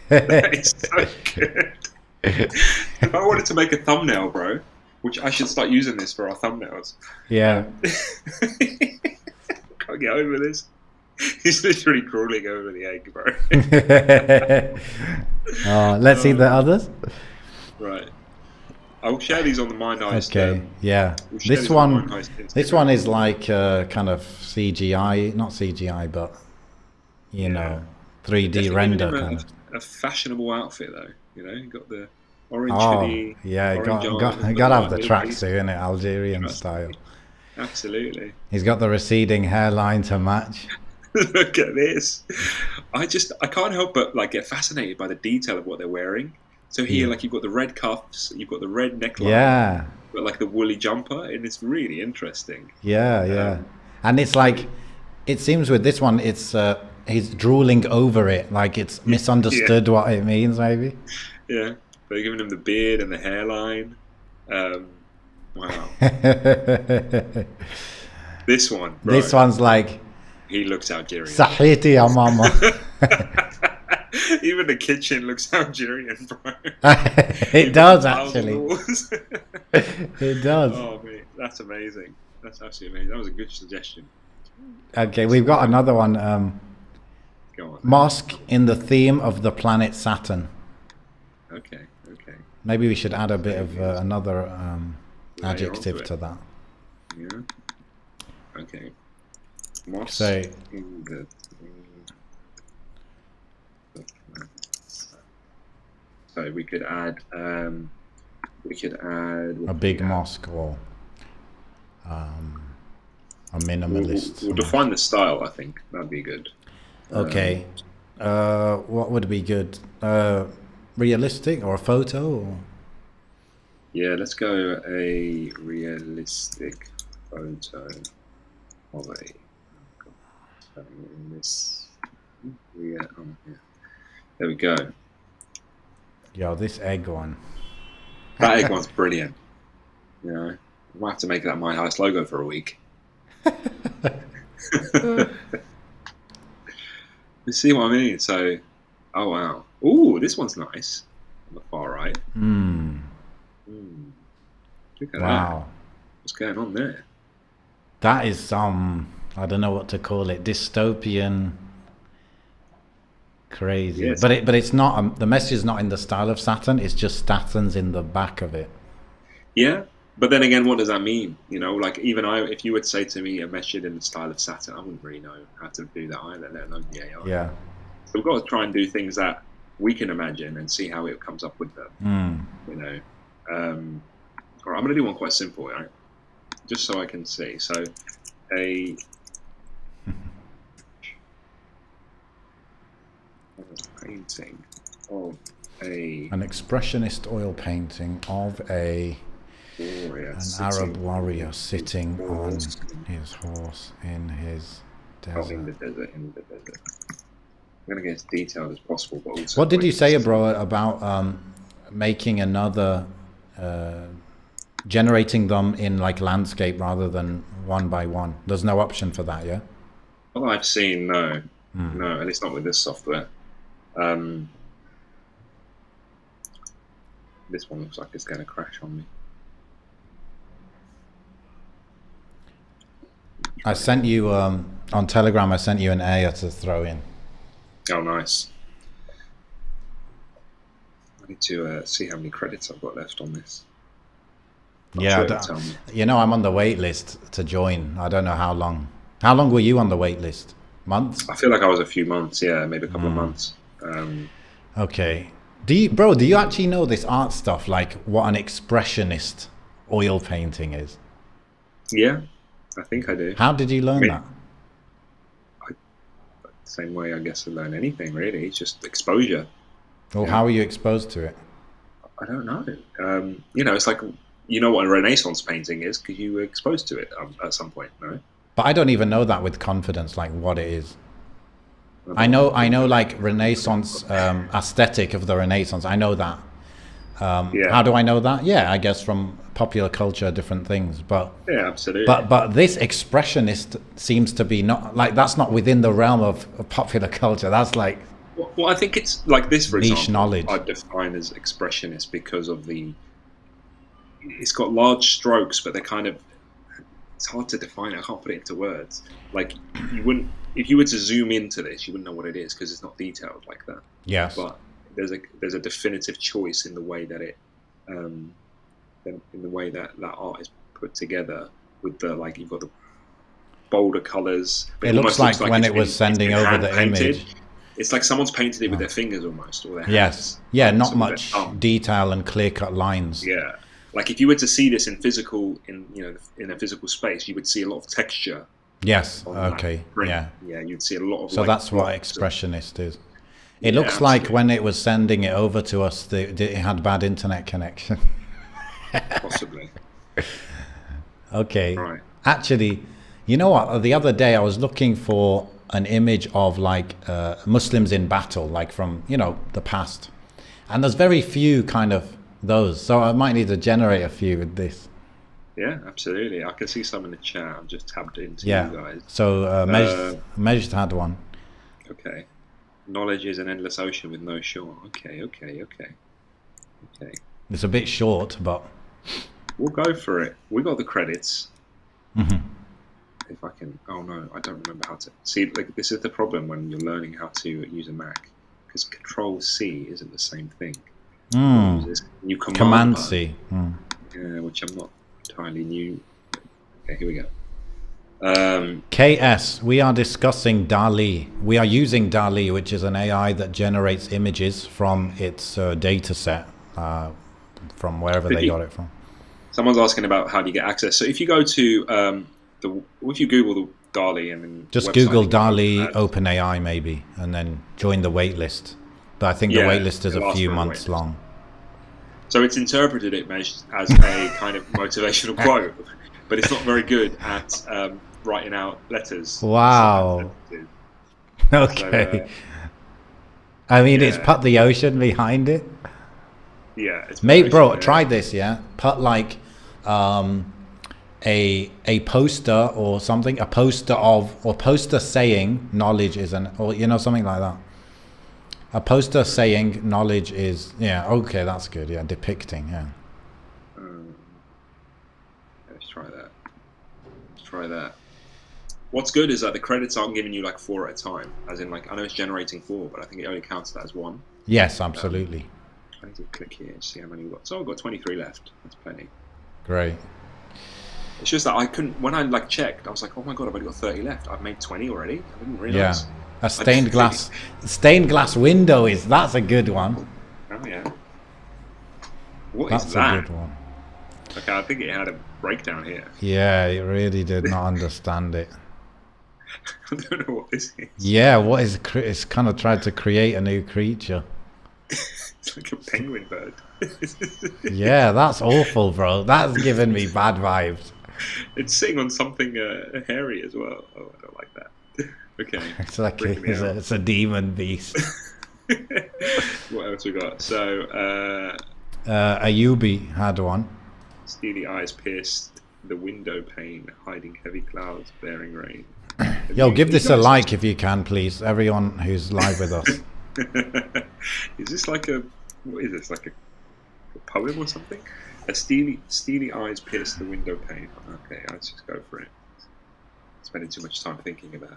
[SPEAKER 1] That is so good. If I wanted to make a thumbnail, bro, Which I should start using this for our thumbnails.
[SPEAKER 2] Yeah.
[SPEAKER 1] Can't get over this. He's literally crawling over the egg, bro.
[SPEAKER 2] Let's see the others.
[SPEAKER 1] Right. I'll share these on the Mind Heist.
[SPEAKER 2] Okay. Yeah.
[SPEAKER 1] We'll share
[SPEAKER 2] This
[SPEAKER 1] these on the Mind
[SPEAKER 2] one.
[SPEAKER 1] Heist
[SPEAKER 2] This
[SPEAKER 1] Instagram.
[SPEAKER 2] one is like kind of CGI, not CGI, but you know, 3D
[SPEAKER 1] Definitely
[SPEAKER 2] render
[SPEAKER 1] giving him
[SPEAKER 2] kind of.
[SPEAKER 1] a fashionable outfit though. You know, you got the orange
[SPEAKER 2] Oh,
[SPEAKER 1] hoodie.
[SPEAKER 2] yeah,
[SPEAKER 1] orange arms,
[SPEAKER 2] got
[SPEAKER 1] the
[SPEAKER 2] to have the
[SPEAKER 1] little
[SPEAKER 2] tracksuit in it, Algerian
[SPEAKER 1] piece.
[SPEAKER 2] style.
[SPEAKER 1] Absolutely.
[SPEAKER 2] He's got the receding hairline to match.
[SPEAKER 1] Look at this. I can't help but like get fascinated by the detail of what they're wearing. So here, like you've got the red cuffs, you've got the red neckline,
[SPEAKER 2] Yeah,
[SPEAKER 1] but like the woolly jumper, and it's really interesting.
[SPEAKER 2] yeah. And it's like, it seems with this one, it's he's drooling over it, like it's misunderstood what it means, maybe.
[SPEAKER 1] Yeah, they're giving him the beard and the hairline. Wow. This one, bro,
[SPEAKER 2] This one's like,
[SPEAKER 1] he looks Algerian.
[SPEAKER 2] Sahiti ya mama.
[SPEAKER 1] Even the kitchen looks Algerian, bro.
[SPEAKER 2] It does,
[SPEAKER 1] Tiles on the
[SPEAKER 2] actually.
[SPEAKER 1] walls.
[SPEAKER 2] It does.
[SPEAKER 1] Oh, mate, that's amazing. That's absolutely amazing. That was a good suggestion.
[SPEAKER 2] Okay, we've got another one.
[SPEAKER 1] Go on.
[SPEAKER 2] Mosque in the theme of the planet Saturn.
[SPEAKER 1] Okay.
[SPEAKER 2] Maybe we should add a bit of another
[SPEAKER 1] Layer
[SPEAKER 2] adjective
[SPEAKER 1] onto
[SPEAKER 2] to
[SPEAKER 1] it.
[SPEAKER 2] that.
[SPEAKER 1] Yeah. Okay. Mosque
[SPEAKER 2] Say,
[SPEAKER 1] in the so we could add
[SPEAKER 2] a big mosque or a minimalist.
[SPEAKER 1] We'll define the style. I think that'd be good.
[SPEAKER 2] Okay. What would be good? Realistic or a photo? Or?
[SPEAKER 1] Yeah, let's go a realistic photo of a. In this, yeah, there we go.
[SPEAKER 2] Yo, this egg one.
[SPEAKER 1] That egg one's brilliant. You know, I might have to make that my highest logo for a week. You see what I mean? So, oh wow. Ooh, this one's nice. On the far right. Look at that. What's going on there?
[SPEAKER 2] That is some, I don't know what to call it, dystopian, crazy.
[SPEAKER 1] Yes.
[SPEAKER 2] But it's not, the message is not in the style of Saturn, it's just Saturn's in the back of it.
[SPEAKER 1] Yeah, but then again, what does that mean? You know, like even if you would say to me a message in the style of Saturn, I wouldn't really know how to do that either, let alone the AI.
[SPEAKER 2] Yeah.
[SPEAKER 1] So we've got to try and do things that we can imagine and see how it comes up with them. You know. All right, I'm going to do one quite simple, right? Just so I can see. So, a painting of an
[SPEAKER 2] expressionist oil painting of an Arab warrior sitting on his horse in his desert.
[SPEAKER 1] In the desert. I'm going to get as detailed as possible. But also
[SPEAKER 2] what did you say, bro, about making another, generating them in like landscape rather than one by one? There's no option for that, yeah?
[SPEAKER 1] Well, I've seen, no, at least not with this software. This one looks like it's going to crash on me.
[SPEAKER 2] I sent you on Telegram. I sent you an AI to throw in.
[SPEAKER 1] Oh, nice. I need to see how many credits I've got left on this.
[SPEAKER 2] Yeah, you know, I'm on the wait list to join. I don't know how long. How long were you on the wait list? Months?
[SPEAKER 1] I feel like I was a few months. Yeah, maybe a couple of months.
[SPEAKER 2] Okay. Do you actually know this art stuff? Like what an expressionist oil painting is?
[SPEAKER 1] Yeah, I think I do.
[SPEAKER 2] How did you learn that?
[SPEAKER 1] Same way, I guess, to learn anything really. It's just exposure.
[SPEAKER 2] Well, how are you exposed to it?
[SPEAKER 1] I don't know. You know, it's like, you know what a Renaissance painting is because you were exposed to it at some point, no?
[SPEAKER 2] But I don't even know that with confidence, like what it is. I know like Renaissance aesthetic of the Renaissance. I know that. How do I know that? Yeah, I guess from popular culture, different things. But
[SPEAKER 1] yeah, absolutely.
[SPEAKER 2] But this expressionist seems to be not like, that's not within the realm of popular culture. That's like,
[SPEAKER 1] well, I think it's like this, for
[SPEAKER 2] niche
[SPEAKER 1] example,
[SPEAKER 2] knowledge.
[SPEAKER 1] I define as expressionist because of it's got large strokes, but they're kind of, it's hard to define. I can't put it into words. Like you wouldn't, if you were to zoom into this, you wouldn't know what it is because it's not detailed like that.
[SPEAKER 2] Yes.
[SPEAKER 1] But there's a definitive choice in the way that in the way that art is put together with the, like, you've got the bolder colors.
[SPEAKER 2] It looks like when it was sending over the image.
[SPEAKER 1] It's like someone's painted it with their fingers almost, or their hands.
[SPEAKER 2] Yes. Yeah, not much detail and clear-cut lines.
[SPEAKER 1] Yeah. Like if you were to see this in a physical space, you would see a lot of texture.
[SPEAKER 2] Yes. Okay. Yeah.
[SPEAKER 1] Yeah, you'd see a lot of.
[SPEAKER 2] So
[SPEAKER 1] like,
[SPEAKER 2] that's what expressionist is. It looks like when it was sending it over to us, it had bad internet connection.
[SPEAKER 1] Possibly.
[SPEAKER 2] Okay.
[SPEAKER 1] Right.
[SPEAKER 2] Actually, you know what? The other day I was looking for an image of like Muslims in battle, like from, the past. And there's very few kind of those. So I might need to generate a few with this.
[SPEAKER 1] Yeah, absolutely. I can see some in the chat. I've just tabbed into you guys.
[SPEAKER 2] So Majd had one.
[SPEAKER 1] Okay. Knowledge is an endless ocean with no shore. Okay.
[SPEAKER 2] It's a bit short, but
[SPEAKER 1] we'll go for it. We got the credits.
[SPEAKER 2] Mm-hmm.
[SPEAKER 1] If I can. Oh no, I don't remember how to. See, like, this is the problem when you're learning how to use a Mac, because Control C isn't the same thing. You
[SPEAKER 2] Command C.
[SPEAKER 1] Yeah, which I'm not entirely new. Okay, here we go.
[SPEAKER 2] KS, we are discussing Dall-E. We are using Dall-E, which is an AI that generates images from its data set, from wherever they got it from.
[SPEAKER 1] Someone's asking about how do you get access. So if you go to if you Google the Dall-E and then
[SPEAKER 2] just Google Dall-E OpenAI maybe, and then join the waitlist. But I think the waitlist is a few months long.
[SPEAKER 1] So it's interpreted it as a kind of motivational quote, but it's not very good at writing out letters.
[SPEAKER 2] Wow. Okay. So, I mean, it's put the ocean behind it.
[SPEAKER 1] Yeah. It's
[SPEAKER 2] mate, bro, try this. Yeah, put like a poster or something, a poster saying knowledge is something like that. A poster saying knowledge is, okay, that's good. Yeah, depicting,
[SPEAKER 1] let's try that. What's good is that the credits aren't giving you like 4 at a time, as in, like, I know it's generating 4, but I think it only counts that as 1.
[SPEAKER 2] Yes, absolutely.
[SPEAKER 1] I need to click here and see how many we've got. So I've got 23 left. That's plenty.
[SPEAKER 2] Great.
[SPEAKER 1] It's just that I couldn't, when I checked, I was like, oh my god, I've only got 30 left. I've made 20 already. I didn't realize.
[SPEAKER 2] Yeah. A stained glass window that's a good one.
[SPEAKER 1] Oh yeah. What
[SPEAKER 2] is
[SPEAKER 1] that?
[SPEAKER 2] That's a good one.
[SPEAKER 1] Okay, I think it had a breakdown here.
[SPEAKER 2] Yeah, it really did not understand it.
[SPEAKER 1] I don't know what this is.
[SPEAKER 2] Yeah, what is it's kind of tried to create a new creature.
[SPEAKER 1] It's like a penguin bird.
[SPEAKER 2] Yeah, that's awful, bro. That's giving me bad vibes.
[SPEAKER 1] It's sitting on something hairy as well. Oh, I don't like that. Okay.
[SPEAKER 2] It's like it's a demon beast.
[SPEAKER 1] What else we got? So
[SPEAKER 2] Ayubi had one.
[SPEAKER 1] Steely eyes pierced the window pane, hiding heavy clouds, bearing rain.
[SPEAKER 2] Yo, give this a like if you can, please. Everyone who's live with us.
[SPEAKER 1] Is this like what is this, like a poem or something? A steely eyes pierced the window pane. Okay, let's just go for it. Spending too much time thinking about it.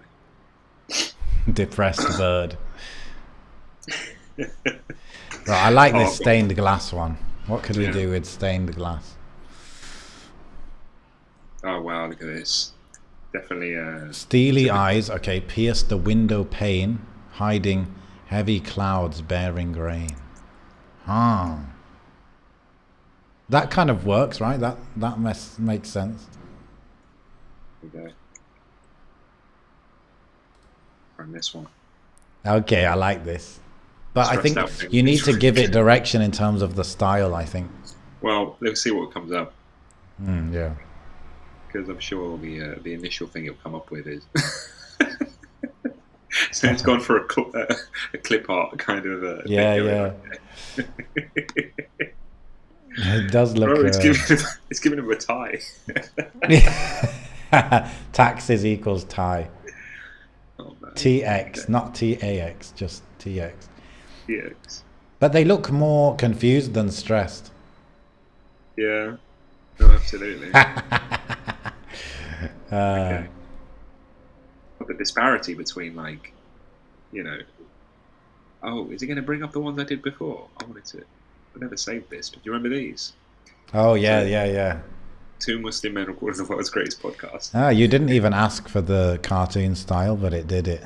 [SPEAKER 2] Depressed bird. Right, I like this stained glass one. What could we do with stained glass?
[SPEAKER 1] Oh wow, look at this. Definitely
[SPEAKER 2] steely eyes, okay, pierced the window pane, hiding heavy clouds bearing rain. That kind of works, right? That makes sense.
[SPEAKER 1] Okay. And this one.
[SPEAKER 2] Okay, I like this. But I think you need to give it direction in terms of the style, I think.
[SPEAKER 1] Well, let's see what comes up.
[SPEAKER 2] Yeah.
[SPEAKER 1] Because I'm sure the initial thing it'll come up with is... So it's gone for a clip art kind of
[SPEAKER 2] yeah. It does look...
[SPEAKER 1] Bro, it's giving him a tie.
[SPEAKER 2] Taxes equals tie.
[SPEAKER 1] Oh, man.
[SPEAKER 2] TX, okay. Not TAX, just TX.
[SPEAKER 1] TX.
[SPEAKER 2] But they look more confused than stressed.
[SPEAKER 1] Yeah. No, absolutely. Okay. But the disparity between like, oh, is it going to bring up the ones I did before? I never saved this, but do you remember these?
[SPEAKER 2] Oh yeah,
[SPEAKER 1] So,
[SPEAKER 2] yeah.
[SPEAKER 1] two Muslim men recording the world's greatest podcast.
[SPEAKER 2] Ah, you didn't even ask for the cartoon style, but it did it.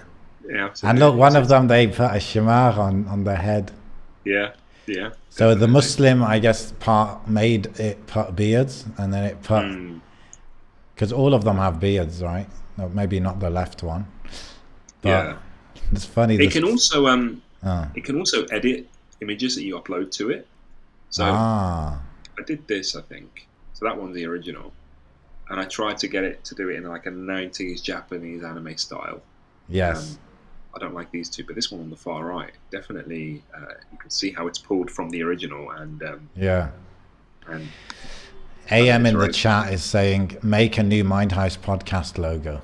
[SPEAKER 1] Yeah, absolutely.
[SPEAKER 2] And look, one of them, they put a shamar on their head.
[SPEAKER 1] Yeah.
[SPEAKER 2] So the Muslim, I guess, part made it put beards, and then it put, because all of them have beards, right? No, maybe not the left one. But
[SPEAKER 1] yeah.
[SPEAKER 2] it's funny.
[SPEAKER 1] It can also edit images that you upload to it. So I did this, I think. So that one's the original, and I tried to get it to do it in like a 90s Japanese anime style.
[SPEAKER 2] Yes.
[SPEAKER 1] I don't like these two, but this one on the far right, definitely, you can see how it's pulled from the original. And
[SPEAKER 2] yeah.
[SPEAKER 1] And
[SPEAKER 2] AM in the chat is saying, make a new Mindhouse podcast logo.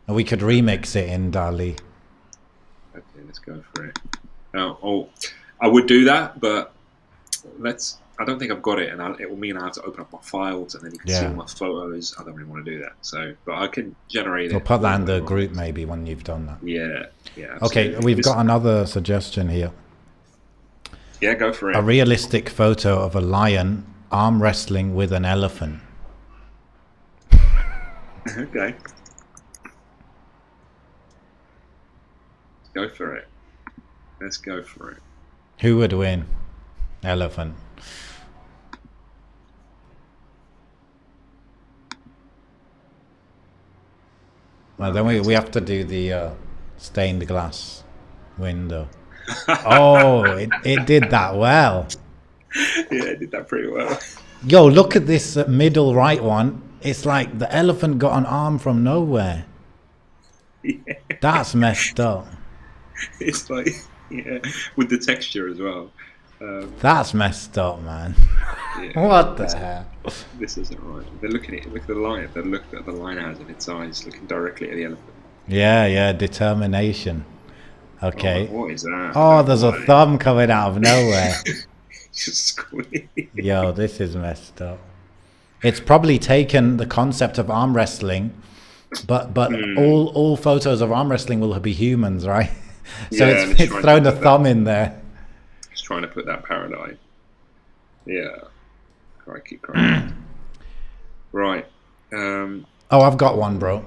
[SPEAKER 2] And we could remix it in Dall-E.
[SPEAKER 1] Okay, let's go for it. I would do that, but I don't think I've got it, and it will mean I have to open up my files, and then you can see all my photos. I don't really want to do that. So, but I can generate it.
[SPEAKER 2] We'll put that in the group maybe when you've done that.
[SPEAKER 1] Yeah. Absolutely.
[SPEAKER 2] Okay, we've got another suggestion here.
[SPEAKER 1] Yeah, go for it.
[SPEAKER 2] A realistic photo of a lion arm wrestling with an elephant.
[SPEAKER 1] Okay. Go for it. Let's go for it.
[SPEAKER 2] Who would win? Elephant. Well, then we have to do the stained glass window. Oh, it did that well.
[SPEAKER 1] Yeah, it did that pretty well.
[SPEAKER 2] Yo, look at this middle right one. It's like the elephant got an arm from nowhere.
[SPEAKER 1] Yeah.
[SPEAKER 2] That's messed up.
[SPEAKER 1] It's like, with the texture as well.
[SPEAKER 2] That's messed up, man.
[SPEAKER 1] Yeah,
[SPEAKER 2] what the hell?
[SPEAKER 1] This isn't right. They're looking at it. Look at the line. The look that the lion has in its eyes, looking directly at the elephant.
[SPEAKER 2] Yeah, determination. Okay.
[SPEAKER 1] What is that?
[SPEAKER 2] Oh, there's a thumb coming out of nowhere.
[SPEAKER 1] Just squeeze.
[SPEAKER 2] Yo, this is messed up. It's probably taken the concept of arm wrestling, but all photos of arm wrestling will be humans, right? So it's thrown a thumb in there.
[SPEAKER 1] It's trying to put that paradigm. Yeah. Crikey. Right.
[SPEAKER 2] I've got one, bro.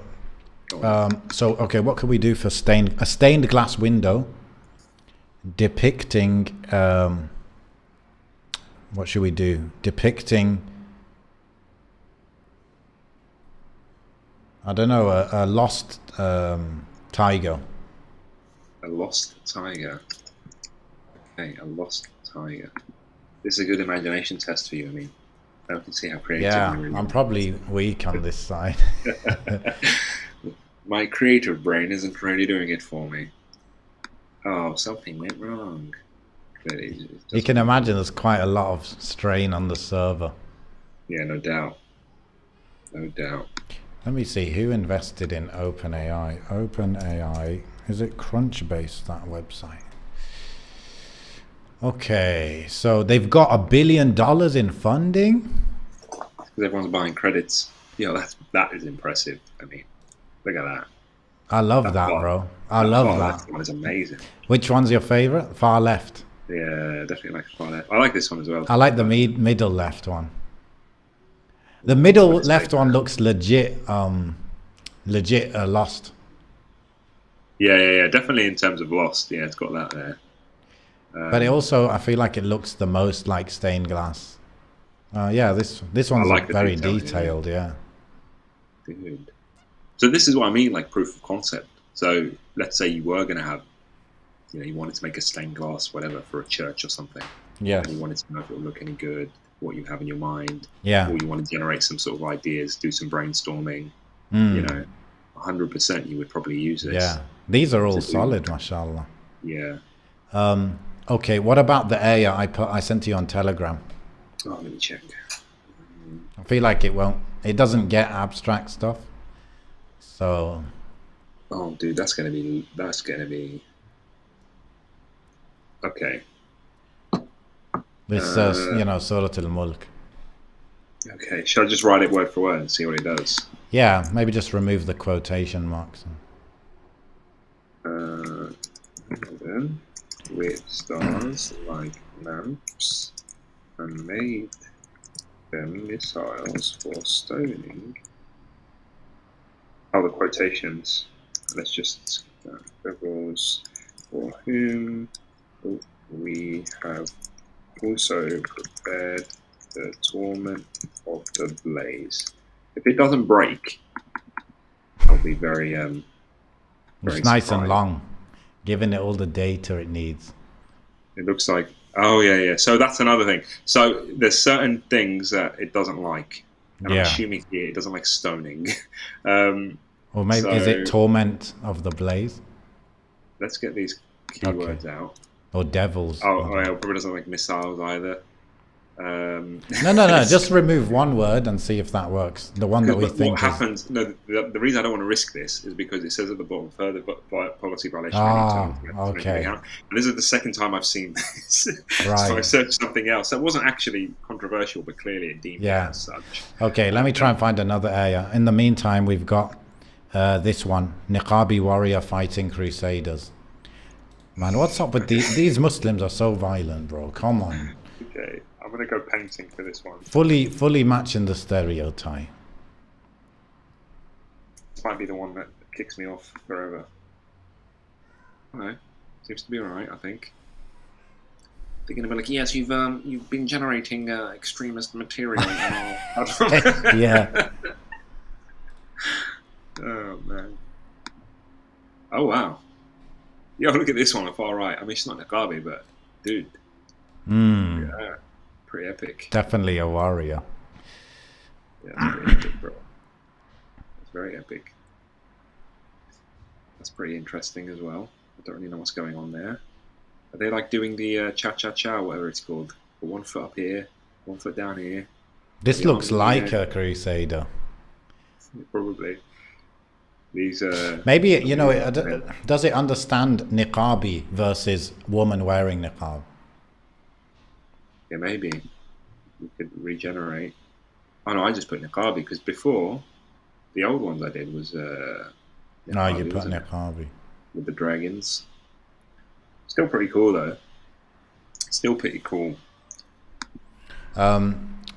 [SPEAKER 2] So, okay, what could we do for a stained glass window depicting, what should we do? Depicting, I don't know, a lost tiger.
[SPEAKER 1] A lost tiger. Okay, a lost tiger. This is a good imagination test for you, I mean. I can see how creative you are.
[SPEAKER 2] Yeah, I'm probably weak on this side.
[SPEAKER 1] My creative brain isn't really doing it for me. Oh, something went wrong. Clearly,
[SPEAKER 2] you can imagine there's quite a lot of strain on the server.
[SPEAKER 1] Yeah, no doubt.
[SPEAKER 2] Let me see, who invested in OpenAI? OpenAI, is it Crunchbase, that website? Okay, so they've got $1 billion in funding?
[SPEAKER 1] Because everyone's buying credits. That is impressive. I mean, look at that.
[SPEAKER 2] I love that, bro. I love that.
[SPEAKER 1] That one is amazing.
[SPEAKER 2] Which one's your favorite? Far left.
[SPEAKER 1] Yeah, definitely like far left. I like this one as well.
[SPEAKER 2] I like the middle left one. The middle left one looks legit Lost.
[SPEAKER 1] Yeah. Definitely in terms of Lost. Yeah, it's got that there.
[SPEAKER 2] But it also, I feel like it looks the most like stained glass. Yeah, this one's like very detailed. Yeah.
[SPEAKER 1] Good. So this is what I mean, like proof of concept. So let's say you were going to have, you wanted to make a stained glass, whatever, for a church or something.
[SPEAKER 2] Yeah.
[SPEAKER 1] And you wanted to know if it would look any good, what you have in your mind.
[SPEAKER 2] Yeah.
[SPEAKER 1] Or you want to generate some sort of ideas, do some brainstorming. 100% you would probably use this.
[SPEAKER 2] Yeah. These are all solid, mashallah.
[SPEAKER 1] Yeah.
[SPEAKER 2] Okay, what about the AI I sent to you on Telegram?
[SPEAKER 1] Oh, let me check.
[SPEAKER 2] I feel like it doesn't get abstract stuff. So.
[SPEAKER 1] Oh, dude, that's gonna be. Okay.
[SPEAKER 2] This Surat al-Mulk.
[SPEAKER 1] Yeah, Okay, shall I just write it word for word and see what it does?
[SPEAKER 2] Yeah, maybe just remove the quotation marks.
[SPEAKER 1] Then with stars like lamps and made them missiles for stoning. Oh, the quotations. Let's just rebels for whom we have also prepared the torment of the blaze. If it doesn't break, I'll be very
[SPEAKER 2] It's
[SPEAKER 1] surprised.
[SPEAKER 2] nice and long, giving it all the data it needs.
[SPEAKER 1] It looks like, oh yeah. So that's another thing. So there's certain things that it doesn't like, and I'm assuming here it doesn't like stoning.
[SPEAKER 2] Or maybe is it torment of the blaze?
[SPEAKER 1] Let's get these keywords out.
[SPEAKER 2] Or devils.
[SPEAKER 1] Oh, it probably doesn't like missiles either.
[SPEAKER 2] No. Just remove one word and see if that works. The one that we think.
[SPEAKER 1] What happens? No, the reason I don't want to risk this is because it says at the bottom further policy violation.
[SPEAKER 2] Okay.
[SPEAKER 1] And this is the second time I've seen this.
[SPEAKER 2] Right.
[SPEAKER 1] So I searched something else that wasn't actually controversial, but clearly it deemed it as such.
[SPEAKER 2] Okay, let me try and find another area. In the meantime, we've got this one: Niqabi warrior fighting crusaders. Man, what's up with these Muslims are so violent, bro. Come on.
[SPEAKER 1] Okay. I'm gonna go painting for this one.
[SPEAKER 2] Fully matching the stereotype.
[SPEAKER 1] This might be the one that kicks me off forever. No, seems to be alright. I think. They're gonna be like, yes, you've been generating extremist material.
[SPEAKER 2] Yeah.
[SPEAKER 1] Oh man. Oh wow. Yo, look at this one on the far right. I mean, it's not Niqabi, but dude. Yeah. Pretty epic.
[SPEAKER 2] Definitely a warrior.
[SPEAKER 1] Yeah, that's pretty epic, bro. That's very epic. That's pretty interesting as well. I don't really know what's going on there. Are they like doing the cha-cha-cha, whatever it's called? But 1 foot up here, 1 foot down here.
[SPEAKER 2] This looks like a crusader.
[SPEAKER 1] Probably. These
[SPEAKER 2] maybe, you know, does it understand niqabi versus woman wearing niqab?
[SPEAKER 1] Yeah, maybe you could regenerate. Oh no, I just put niqabi because before the old ones I did was
[SPEAKER 2] no, you put niqabi
[SPEAKER 1] with the dragons. Still pretty cool though. Still pretty cool.
[SPEAKER 2] I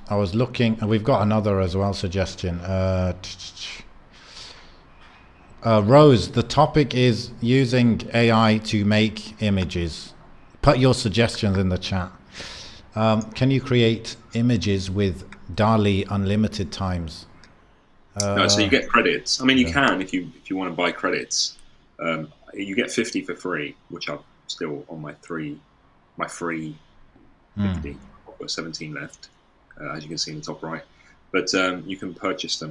[SPEAKER 2] was looking, and we've got another as well suggestion. Rose, the topic is using AI to make images. Put your suggestions in the chat. Can you create images with Dall-E unlimited times?
[SPEAKER 1] No, so you get credits. I mean, you can if you want to buy credits. You get 50 for free, which I'm still on my free 50. I've got 17 left, as you can see in the top right. But you can purchase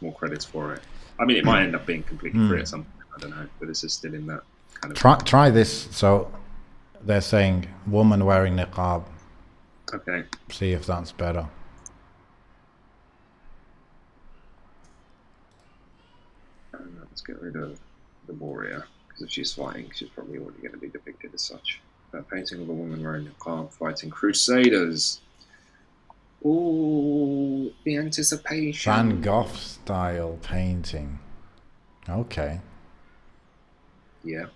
[SPEAKER 1] more credits for it. I mean, it might end up being completely free or something. I don't know, but this is still in that kind of.
[SPEAKER 2] Try this. So they're saying woman wearing niqab.
[SPEAKER 1] Okay.
[SPEAKER 2] See if that's better.
[SPEAKER 1] Let's get rid of the warrior, because if she's fighting, she's probably already going to be depicted as such. A painting of a woman wearing niqab fighting crusaders. Ooh, the anticipation.
[SPEAKER 2] Van Gogh style painting. Okay.
[SPEAKER 1] Yeah.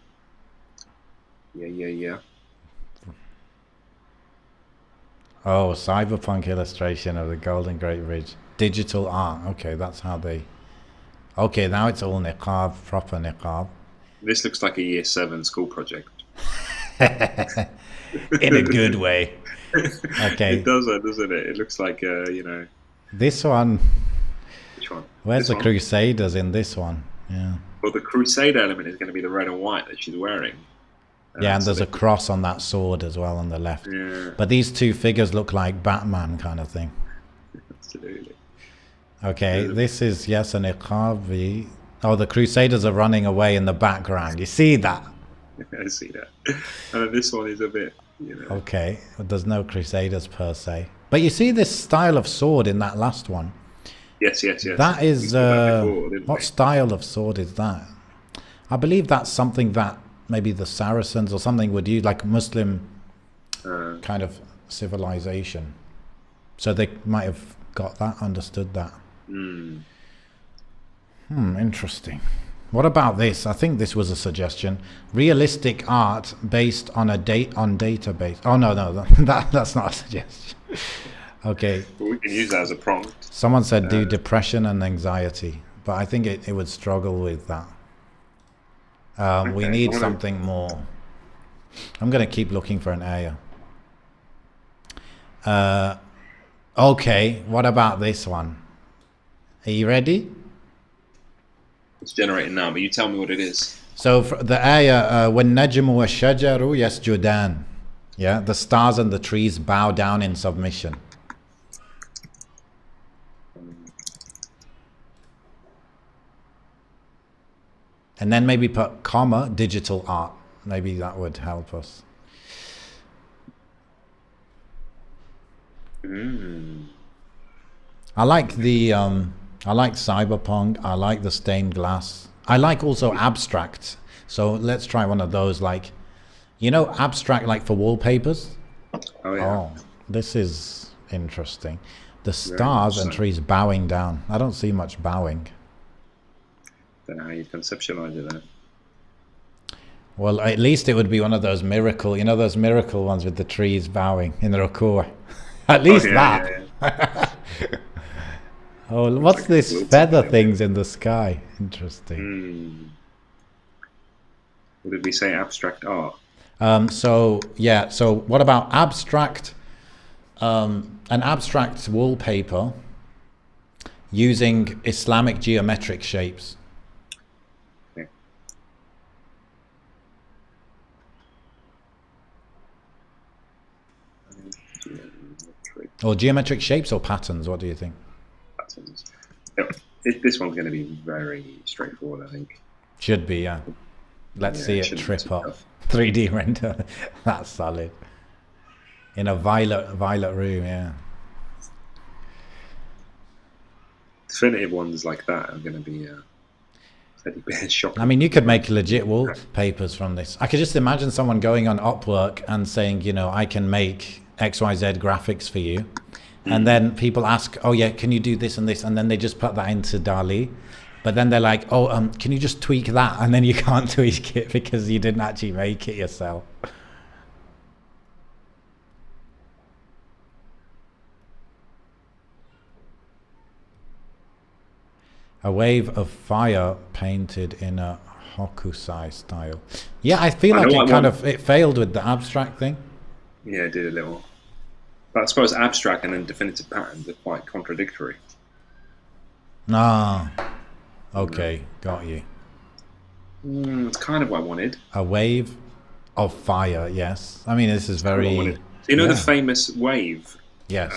[SPEAKER 2] Oh, cyberpunk illustration of the Golden Gate Bridge. Digital art. Okay, that's how they... Okay, now it's all niqab, proper niqab.
[SPEAKER 1] This looks like a year 7 school project.
[SPEAKER 2] In a good way. Okay.
[SPEAKER 1] It does, doesn't it? It looks like, you know...
[SPEAKER 2] This one...
[SPEAKER 1] Which one?
[SPEAKER 2] Where's the Crusaders in this one? Yeah.
[SPEAKER 1] Well, the Crusader element is going to be the red and white that she's wearing.
[SPEAKER 2] Yeah, and there's a cross on that sword as well on the left.
[SPEAKER 1] Yeah.
[SPEAKER 2] But these two figures look like Batman kind of thing.
[SPEAKER 1] Absolutely.
[SPEAKER 2] Okay, this is, yes, an niqabi. Oh, the Crusaders are running away in the background. You see that?
[SPEAKER 1] I see that. And this one is a bit, you know...
[SPEAKER 2] Okay, there's no Crusaders per se. But you see this style of sword in that last one?
[SPEAKER 1] Yes.
[SPEAKER 2] That is... what style of sword is that? I believe that's something that maybe the Saracens or something would use, like Muslim kind of civilization. So they might have got that, understood that.
[SPEAKER 1] Mm.
[SPEAKER 2] Interesting. What about this? I think this was a suggestion. Realistic art based on database. Oh no, that's not a suggestion. Okay.
[SPEAKER 1] Well, we can use that as a prompt.
[SPEAKER 2] Someone said do depression and anxiety, but I think it would struggle with that.
[SPEAKER 1] Okay,
[SPEAKER 2] we need something more. I'm going to keep looking for an area. Okay, what about this one? Are you ready?
[SPEAKER 1] It's generating now, but you tell me what it is.
[SPEAKER 2] So for the ayah, وَالنَّجْمُ وَالشَّجَرُ يَسْجُدَانِ. Yeah, the stars and the trees bow down in submission. And then maybe put comma, digital art. Maybe that would help us. I like the I like cyberpunk. I like the stained glass. I like also abstract. So let's try one of those, like, you know, abstract, like for wallpapers.
[SPEAKER 1] Oh yeah.
[SPEAKER 2] Oh, this is interesting. The stars and trees bowing down. I don't see much bowing.
[SPEAKER 1] Don't know how you conceptualize it then.
[SPEAKER 2] Well, at least it would be one of those miracle, you know, those miracle ones with the trees bowing in the ruku'. At least that. Yeah. Oh, what's like this feather things in the sky? Interesting.
[SPEAKER 1] What did we say? Abstract art.
[SPEAKER 2] So yeah. So what about abstract? An abstract wallpaper using Islamic geometric shapes.
[SPEAKER 1] Okay.
[SPEAKER 2] Or geometric shapes or patterns? What do you think?
[SPEAKER 1] Patterns. This one's going to be very straightforward, I think.
[SPEAKER 2] Should be, yeah. Let's see it trip up. 3D render. That's solid. In a violet room, yeah.
[SPEAKER 1] Definitive ones like that are going to be teddy bear shocking.
[SPEAKER 2] I mean, you could make legit wallpapers from this. I could just imagine someone going on Upwork and saying, you know, I can make XYZ graphics for you. And then people ask, oh yeah, can you do this and this? And then they just put that into Dall-E. But then they're like, oh, can you just tweak that? And then you can't tweak it because you didn't actually make it yourself. A wave of fire painted in a Hokusai style. Yeah, I feel like it failed with the abstract thing.
[SPEAKER 1] Yeah, it did a little. But I suppose abstract and then definitive patterns are quite contradictory.
[SPEAKER 2] Ah, okay, got you.
[SPEAKER 1] It's kind of what I wanted.
[SPEAKER 2] A wave of fire, yes. I mean, this is very...
[SPEAKER 1] You know the famous wave
[SPEAKER 2] yes.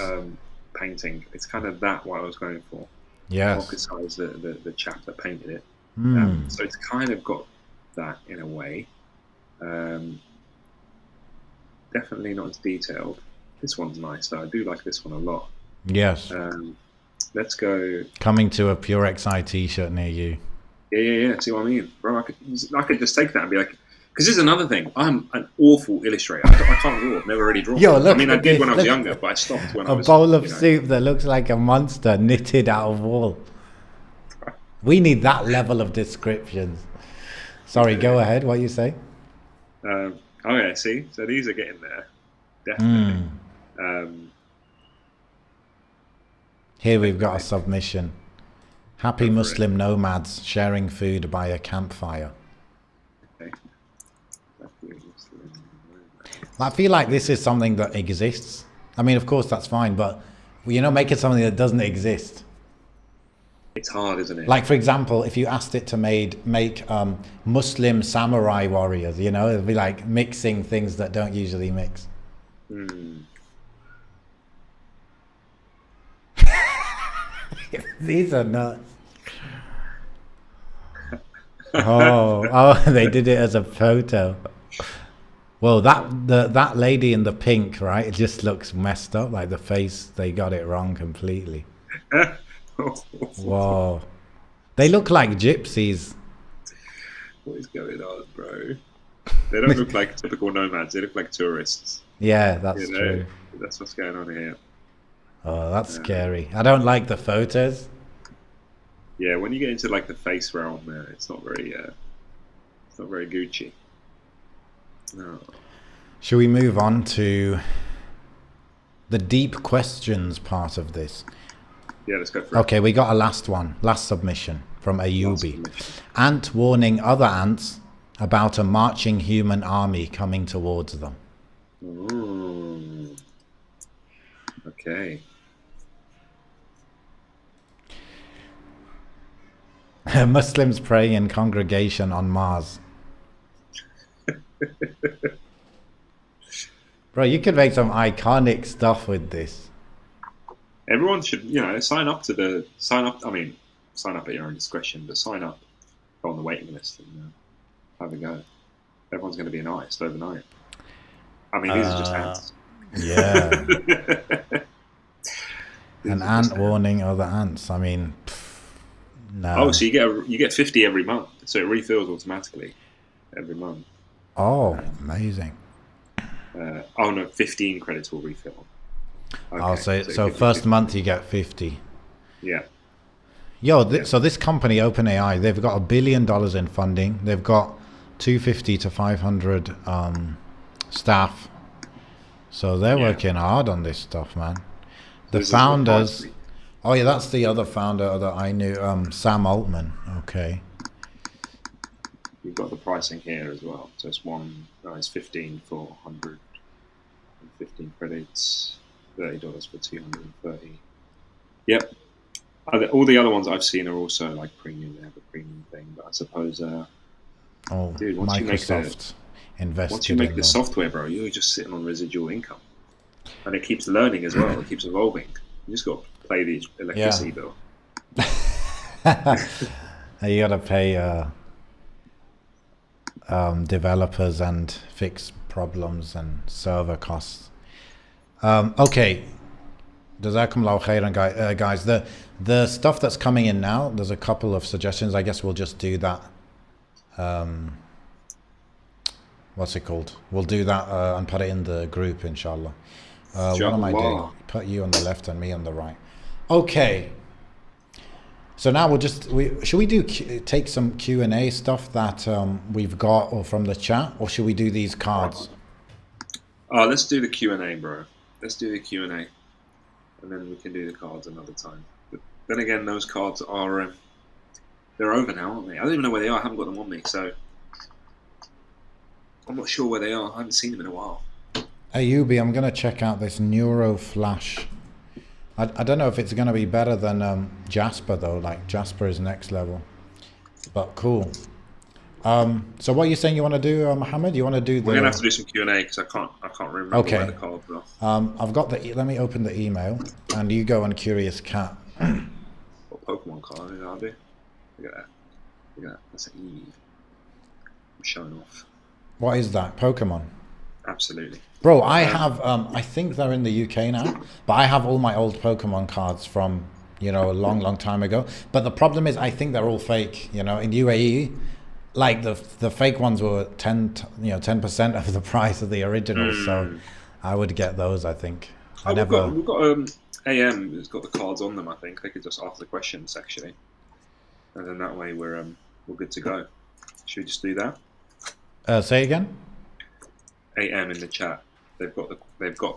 [SPEAKER 1] Painting? It's kind of that what I was going for.
[SPEAKER 2] Yes.
[SPEAKER 1] Hokusai is the chap that painted it. So it's kind of got that in a way. Definitely not as detailed. This one's nice, though. I do like this one a lot.
[SPEAKER 2] Yes.
[SPEAKER 1] Let's go.
[SPEAKER 2] Coming to a Pure XI t-shirt near you.
[SPEAKER 1] Yeah. See what I mean? Bro, I could just take that and be like, because this is another thing. I'm an awful illustrator. I can't draw. I've never really drawn.
[SPEAKER 2] Yo, look,
[SPEAKER 1] I mean, I did when I was younger, but I stopped when I was...
[SPEAKER 2] A bowl of soup that looks like a monster knitted out of wool. We need that level of descriptions. Sorry, go ahead. What you say?
[SPEAKER 1] Okay, see? So these are getting there. Definitely.
[SPEAKER 2] Here we've got a submission. Happy Muslim nomads sharing food by a campfire.
[SPEAKER 1] Okay.
[SPEAKER 2] I feel like this is something that exists. I mean, of course, that's fine, but, you know, make it something that doesn't exist.
[SPEAKER 1] It's hard, isn't it?
[SPEAKER 2] Like, for example, if you asked it to make Muslim samurai warriors, you know, it'd be like mixing things that don't usually mix. These are nuts. Oh, they did it as a photo. Well, that lady in the pink, right? It just looks messed up. Like the face, they got it wrong completely. Whoa. They look like gypsies.
[SPEAKER 1] What is going on, bro? They don't look like typical nomads. They look like tourists.
[SPEAKER 2] Yeah, that's true.
[SPEAKER 1] That's what's going on here.
[SPEAKER 2] Oh, that's scary. I don't like the photos.
[SPEAKER 1] Yeah, when you get into like the face realm, it's not very Gucci. No.
[SPEAKER 2] Should we move on to the deep questions part of this?
[SPEAKER 1] Yeah, let's go for it.
[SPEAKER 2] Okay, we got a last submission from Ayubi. Ant warning other ants about a marching human army coming towards them.
[SPEAKER 1] Ooh. Okay.
[SPEAKER 2] Muslims pray in congregation on Mars. Bro, you could make some iconic stuff with this.
[SPEAKER 1] Everyone should, sign up at your own discretion, but sign up on the waiting list and have a go. Everyone's going to be an artist overnight. I mean, these are just ants.
[SPEAKER 2] Yeah. An ant warning other ants. I mean, no.
[SPEAKER 1] Oh, so you get 50 every month, so it refills automatically every month.
[SPEAKER 2] Oh, amazing.
[SPEAKER 1] Oh no, 15 credits will refill. Okay,
[SPEAKER 2] I'll say so. First month you get 50.
[SPEAKER 1] Yeah.
[SPEAKER 2] Yo, so this company, OpenAI, they've got $1 billion in funding. They've got 250 to 500 staff. So they're working hard on this stuff, man. The founders. Oh yeah, that's the other founder that I knew, Sam Altman. Okay.
[SPEAKER 1] We've got the pricing here as well. So it's 15 for 115 credits, $30 for 230. Yep. All the other ones I've seen are also like premium. They have a premium thing, but I suppose. Dude,
[SPEAKER 2] Microsoft invested.
[SPEAKER 1] Once you make the software, bro, you're just sitting on residual income, and it keeps learning as well. It keeps evolving. You just got to pay the electricity bill.
[SPEAKER 2] You got to pay developers and fix problems and server costs. Okay. Jazakumullah khairan, guys. The stuff that's coming in now, there's a couple of suggestions. I guess we'll just do that. What's it called? We'll do that and put it in the group, inshallah. What am I doing? Put you on the left and me on the right. Okay. So now should we take some Q&A stuff that we've got or from the chat, or should we do these cards?
[SPEAKER 1] Let's do the Q&A, bro. Let's do the Q&A, and then we can do the cards another time. But then again, those cards are they're over now, aren't they? I don't even know where they are. I haven't got them on me, so I'm not sure where they are. I haven't seen them in a while.
[SPEAKER 2] Ayubi, I'm going to check out this Neuro Flash. I don't know if it's going to be better than Jasper, though. Like, Jasper is next level. But cool. So what are you saying you want to do, Mohammed? You want to do the...
[SPEAKER 1] We're going to have to do some Q&A because I can't remember where the cards are.
[SPEAKER 2] I've got let me open the email, and you go on Curious Cat.
[SPEAKER 1] What Pokemon card did I do? Look at that. Look at that. That's an E. I'm showing off.
[SPEAKER 2] What is that? Pokemon?
[SPEAKER 1] Absolutely.
[SPEAKER 2] Bro, I have, I think they're in the UK now, but I have all my old Pokemon cards from, a long time ago. But the problem is, I think they're all fake, in UAE, like the fake ones were 10% of the price of the originals. So I would get those, I think.
[SPEAKER 1] We've got AM who's got the cards on them, I think. They could just ask the questions, actually. And then that way we're good to go. Should we just do that?
[SPEAKER 2] Say again?
[SPEAKER 1] AM in the chat. They've got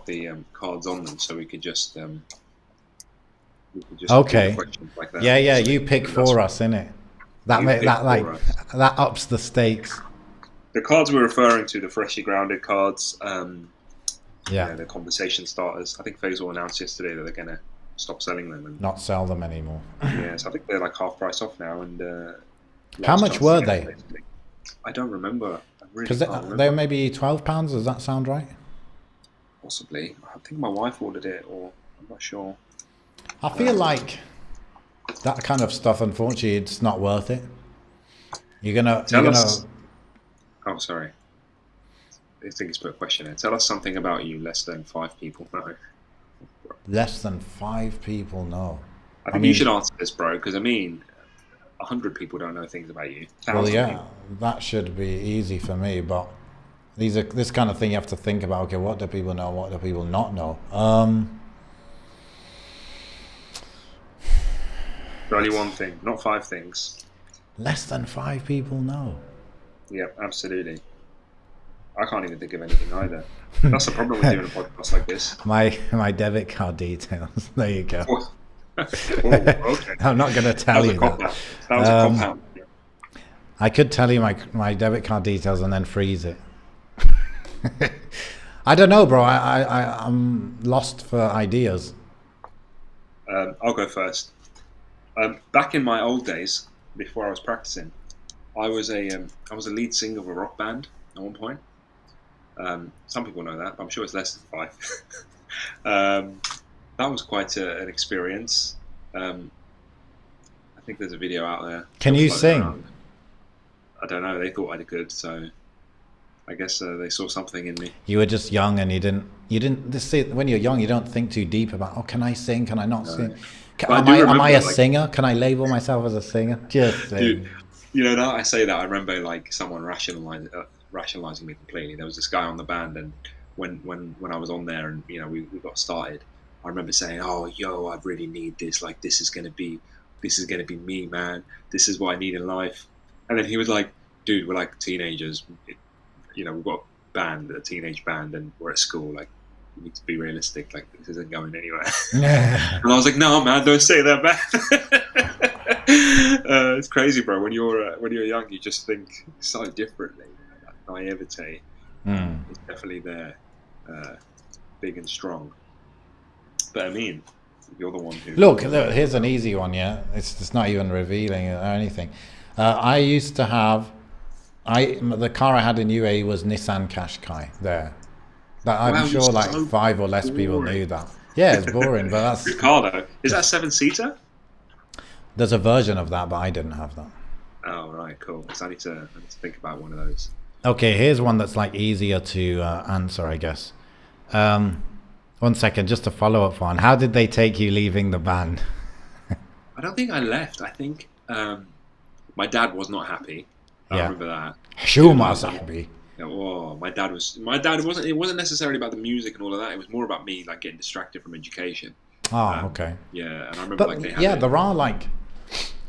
[SPEAKER 1] the cards on them, so we could just
[SPEAKER 2] okay.
[SPEAKER 1] Questions like that.
[SPEAKER 2] Yeah,
[SPEAKER 1] so
[SPEAKER 2] you pick for us, innit? That ups the stakes.
[SPEAKER 1] The cards we're referring to, the freshly grounded cards,
[SPEAKER 2] the
[SPEAKER 1] conversation starters. I think Faisal announced yesterday that they're gonna stop selling them and
[SPEAKER 2] not sell them anymore.
[SPEAKER 1] So I think they're like half price off now. And
[SPEAKER 2] how much were they?
[SPEAKER 1] Basically. I don't remember.
[SPEAKER 2] Because they were maybe £12. Does that sound right?
[SPEAKER 1] Possibly. I think my wife ordered it, or I'm not sure.
[SPEAKER 2] I feel like that kind of stuff, unfortunately, it's not worth it. You're gonna.
[SPEAKER 1] Oh, sorry. I think it's put a question in. Tell us something about you less than 5 people know.
[SPEAKER 2] Less than 5 people know.
[SPEAKER 1] I think you should answer this, bro, because 100 people don't know things about you.
[SPEAKER 2] Well, yeah, that should be easy for me, but this kind of thing you have to think about. Okay, what do people know? What do people not know?
[SPEAKER 1] Only one thing, not 5 things.
[SPEAKER 2] Less than 5 people know.
[SPEAKER 1] Yeah, absolutely. I can't even think of anything either. That's the problem with doing a podcast like this.
[SPEAKER 2] My debit card details. There you go.
[SPEAKER 1] Oh, okay.
[SPEAKER 2] I'm not going to
[SPEAKER 1] That
[SPEAKER 2] tell
[SPEAKER 1] was a
[SPEAKER 2] you
[SPEAKER 1] cop
[SPEAKER 2] that.
[SPEAKER 1] out. That was a cop out.
[SPEAKER 2] I could tell you my debit card details and then freeze it. I don't know, bro. I'm lost for ideas.
[SPEAKER 1] I'll go first. Back in my old days, before I was practicing, I was a lead singer of a rock band at one point. Some people know that, but I'm sure it's less than 5. That was quite an experience. I think there's a video out there.
[SPEAKER 2] Can you sing?
[SPEAKER 1] Around. I don't know. They thought I did good, so I guess they saw something in me.
[SPEAKER 2] You were just young, and you didn't. When you're young, you don't think too deep about. Oh, can I sing? Can I not sing? Am I a singer? Can I label myself as a singer? Just sing.
[SPEAKER 1] Dude, you know, now I say that, I remember like someone rationalizing me completely. There was this guy on the band, and when I was on there, and you know, we got started, I remember saying, "Oh, yo, I really need this. Like, this is gonna be me, man. This is what I need in life." And then he was like, "Dude, we're like teenagers. You know, we've got a teenage band, and we're at school. Like, you need to be realistic. Like, this isn't going anywhere."
[SPEAKER 2] Yeah.
[SPEAKER 1] And I was like, "No, man, don't say that, man." It's crazy, bro. When you're young, you just think so differently. That naivete is definitely there, big and strong. But I mean, you're the one who
[SPEAKER 2] Look, here's an easy one. Yeah, it's not even revealing or anything. I used to have, the car I had in UAE was Nissan Qashqai. There, I'm sure like
[SPEAKER 1] so
[SPEAKER 2] 5 or less people knew that. Yeah, it's boring, but that's
[SPEAKER 1] good car though. Is that 7-seater?
[SPEAKER 2] There's a version of that, but I didn't have that.
[SPEAKER 1] Oh right, cool. So I need to think about one of those.
[SPEAKER 2] Okay, here's one that's like easier to answer, I guess. 1 second, just a follow-up one. How did they take you leaving the band?
[SPEAKER 1] I don't think I left. I think my dad was not happy. I remember that.
[SPEAKER 2] Shuma Sahbi.
[SPEAKER 1] Oh, my dad wasn't. It wasn't necessarily about the music and all of that. It was more about me like getting distracted from education.
[SPEAKER 2] Oh, okay.
[SPEAKER 1] Yeah, and I remember like they had
[SPEAKER 2] there are like,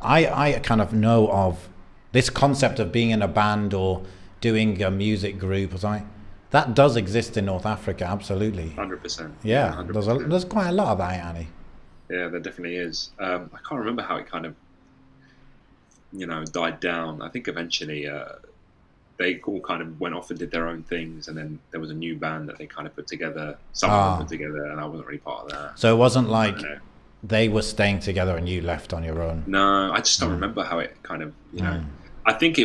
[SPEAKER 2] I kind of know of this concept of being in a band or doing a music group or something. That does exist in North Africa, absolutely.
[SPEAKER 1] 100%.
[SPEAKER 2] Yeah,
[SPEAKER 1] 100%.
[SPEAKER 2] There's quite a lot of that, Annie.
[SPEAKER 1] Yeah, there definitely is. I can't remember how it kind of, died down. I think eventually they all kind of went off and did their own things, and then there was a new band that they kind of put together. Some of them put together, and I wasn't really part of that.
[SPEAKER 2] So it wasn't like they were staying together and you left on your own?
[SPEAKER 1] No, I just don't remember how it kind of, I think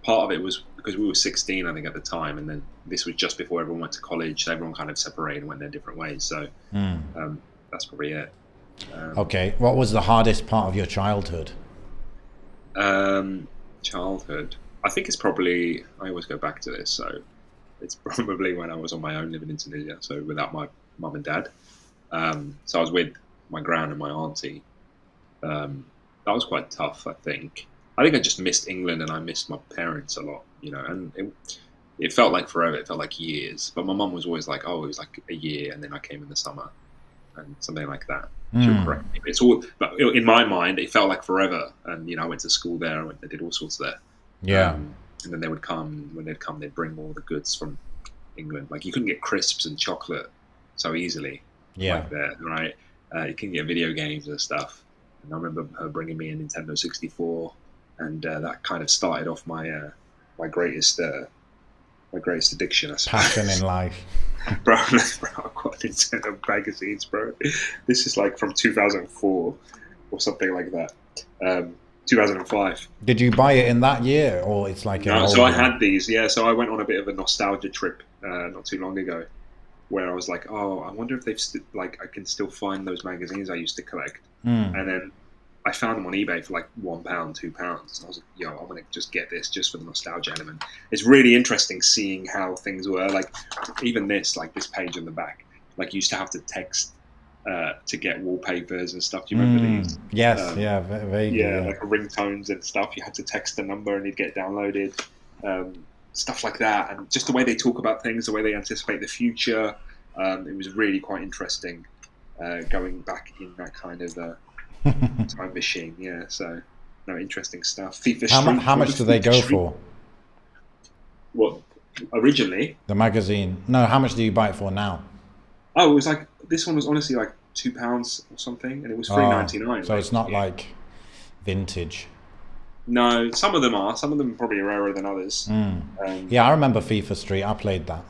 [SPEAKER 1] part of it was because we were 16, I think, at the time, and then this was just before everyone went to college, so everyone kind of separated and went their different ways. So that's probably it.
[SPEAKER 2] Okay, what was the hardest part of your childhood?
[SPEAKER 1] Childhood. I think it's probably, I always go back to this, so it's probably when I was on my own living in Tunisia, so without my mum and dad. So I was with my gran and my auntie. That was quite tough, I think. I just missed England and I missed my parents a lot, and it felt like forever. It felt like years. But my mum was always like, oh, it was like a year, and then I came in the summer and something like that. She'll correct me. But in my mind, it felt like forever. And, I went to school there. I did all sorts there.
[SPEAKER 2] Yeah.
[SPEAKER 1] And then when they'd come, they'd bring all the goods from England. Like, you couldn't get crisps and chocolate so easily.
[SPEAKER 2] Yeah.
[SPEAKER 1] Like there, right? You can get video games and stuff. And I remember her bringing me a Nintendo 64. And that kind of started off my my greatest addiction, I suppose.
[SPEAKER 2] Passion in life.
[SPEAKER 1] Bro, I've got Nintendo magazines, bro. This is like from 2004 or something like that. 2005.
[SPEAKER 2] Did you buy it in that year, or it's like
[SPEAKER 1] no? So I had these, yeah. So I went on a bit of a nostalgia trip not too long ago, where I was like, oh, I wonder if they've I can still find those magazines I used to collect. And then I found them on eBay for like £1, £2. And I was like, yo, I'm going to just get this just for the nostalgia element. It's really interesting seeing how things were. Like, even this page on the back, like, you used to have to text to get wallpapers and stuff. Do you remember these?
[SPEAKER 2] Yes, very
[SPEAKER 1] like ringtones and stuff. You had to text a number and it'd get downloaded. Stuff like that. And just the way they talk about things, the way they anticipate the future. It was really quite interesting going back in that kind of Time Machine. Yeah, so no, interesting stuff. FIFA
[SPEAKER 2] How,
[SPEAKER 1] Street.
[SPEAKER 2] how
[SPEAKER 1] Remember
[SPEAKER 2] much do they
[SPEAKER 1] FIFA
[SPEAKER 2] go
[SPEAKER 1] Street?
[SPEAKER 2] for?
[SPEAKER 1] What originally?
[SPEAKER 2] The magazine? No, how much do you buy it for now?
[SPEAKER 1] Oh, it was like this one was honestly like £2 or something, and it was three
[SPEAKER 2] Oh,
[SPEAKER 1] ninety nine.
[SPEAKER 2] so
[SPEAKER 1] Like,
[SPEAKER 2] it's not
[SPEAKER 1] yeah.
[SPEAKER 2] like vintage.
[SPEAKER 1] No, some of them are. Some of them are probably rarer than others.
[SPEAKER 2] Yeah, I remember FIFA Street. I played that.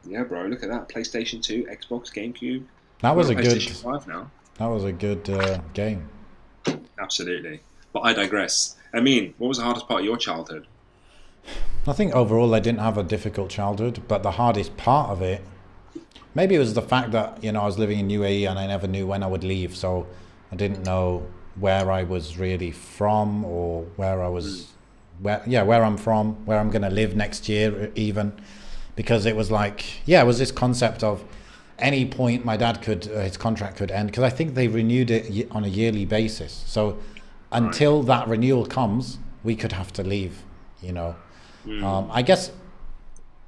[SPEAKER 1] Yeah, bro. Look at that. PlayStation 2, Xbox, GameCube.
[SPEAKER 2] That
[SPEAKER 1] We're
[SPEAKER 2] was
[SPEAKER 1] on
[SPEAKER 2] a good.
[SPEAKER 1] PlayStation 5 now.
[SPEAKER 2] That was a good game.
[SPEAKER 1] Absolutely. But I digress. I mean, what was the hardest part of your childhood?
[SPEAKER 2] I think overall I didn't have a difficult childhood, but the hardest part of it, maybe it was the fact that I was living in UAE and I never knew when I would leave, so I didn't know where I was really from or where I was, where I'm from, where I'm gonna live next year even, because it was like, it was this concept of any point my dad could, his contract could end, because I think they renewed it on a yearly basis. So until that renewal comes, we could have to leave, I guess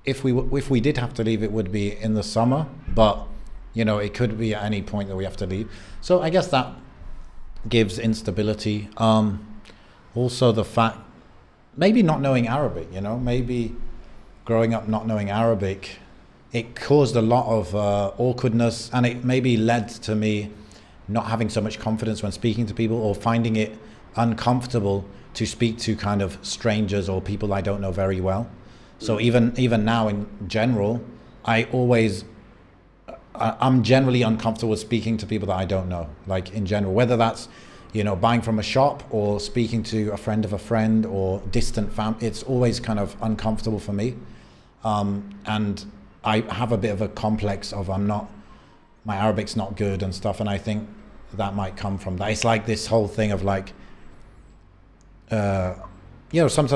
[SPEAKER 2] if we did have to leave, it would be in the summer, but it could be at any point that we have to leave. So I guess that gives instability. Also the fact, maybe not knowing Arabic, maybe growing up not knowing Arabic, it caused a lot of awkwardness, and it maybe led to me not having so much confidence when speaking to people, or finding it uncomfortable to speak to kind of strangers or people I don't know very well. So even now in general, I'm generally uncomfortable with speaking to people that I don't know, like in general, whether that's buying from a shop or speaking to a friend of a friend or distant family. It's always kind of uncomfortable for me, and I have a bit of a complex of my Arabic's not good and stuff, and I think that might come from that. It's like this whole thing of like, sometimes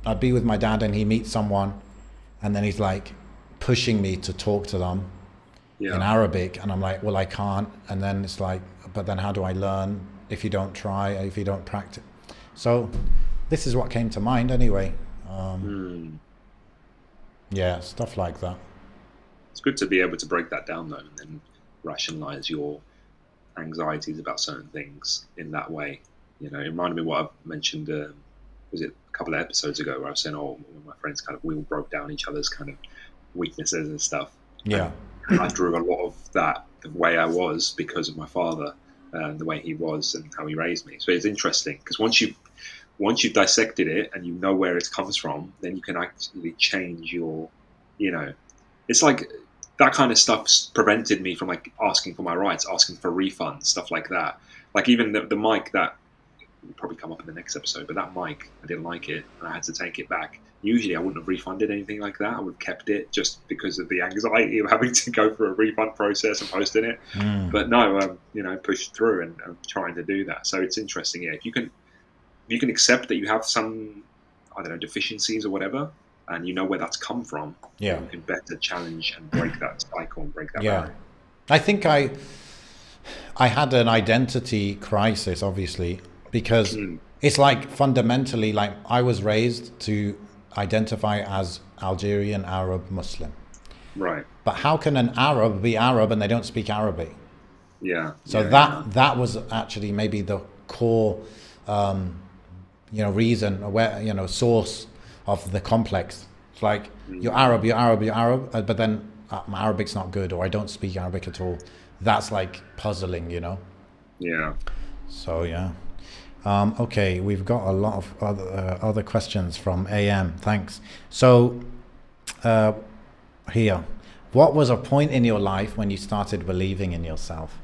[SPEAKER 2] I'd be with my dad and he meets someone, and then he's like pushing me to talk to them in Arabic, and I'm like, well, I can't. And then it's like, but then how do I learn if you don't try, if you don't practice? So this is what came to mind anyway. Yeah, stuff like that.
[SPEAKER 1] It's good to be able to break that down, though, and then rationalize your anxieties about certain things in that way. It reminded me what I mentioned, was it a couple of episodes ago, where I was saying, one of my friends we all broke down each other's kind of weaknesses and stuff.
[SPEAKER 2] Yeah.
[SPEAKER 1] And I drew a lot of that the way I was because of my father, the way he was and how he raised me. So it's interesting because once you've dissected it and you know where it comes from, then you can actually change your, it's like that kind of stuff prevented me from like asking for my rights, asking for refunds, stuff like that. Like even the mic that will probably come up in the next episode, but that mic, I didn't like it and I had to take it back. Usually I wouldn't have refunded anything like that. I would have kept it just because of the anxiety of having to go through a refund process and posting it. But no, pushed through and trying to do that. So it's interesting. Yeah, if you can accept that you have some, I don't know, deficiencies or whatever, and you know where that's come from, you can better challenge and break that cycle and break that barrier.
[SPEAKER 2] I think I had an identity crisis, obviously, because it's like fundamentally, like I was raised to identify as Algerian, Arab, Muslim.
[SPEAKER 1] Right.
[SPEAKER 2] But how can an Arab be Arab and they don't speak Arabic?
[SPEAKER 1] Yeah.
[SPEAKER 2] So that was actually maybe the core, reason, where source of the complex. It's like you're Arab, but then my Arabic's not good, or I don't speak Arabic at all. That's like puzzling,
[SPEAKER 1] Yeah.
[SPEAKER 2] So yeah. Okay, we've got a lot of other questions from AM. Thanks. So here, what was a point in your life when you started believing in yourself?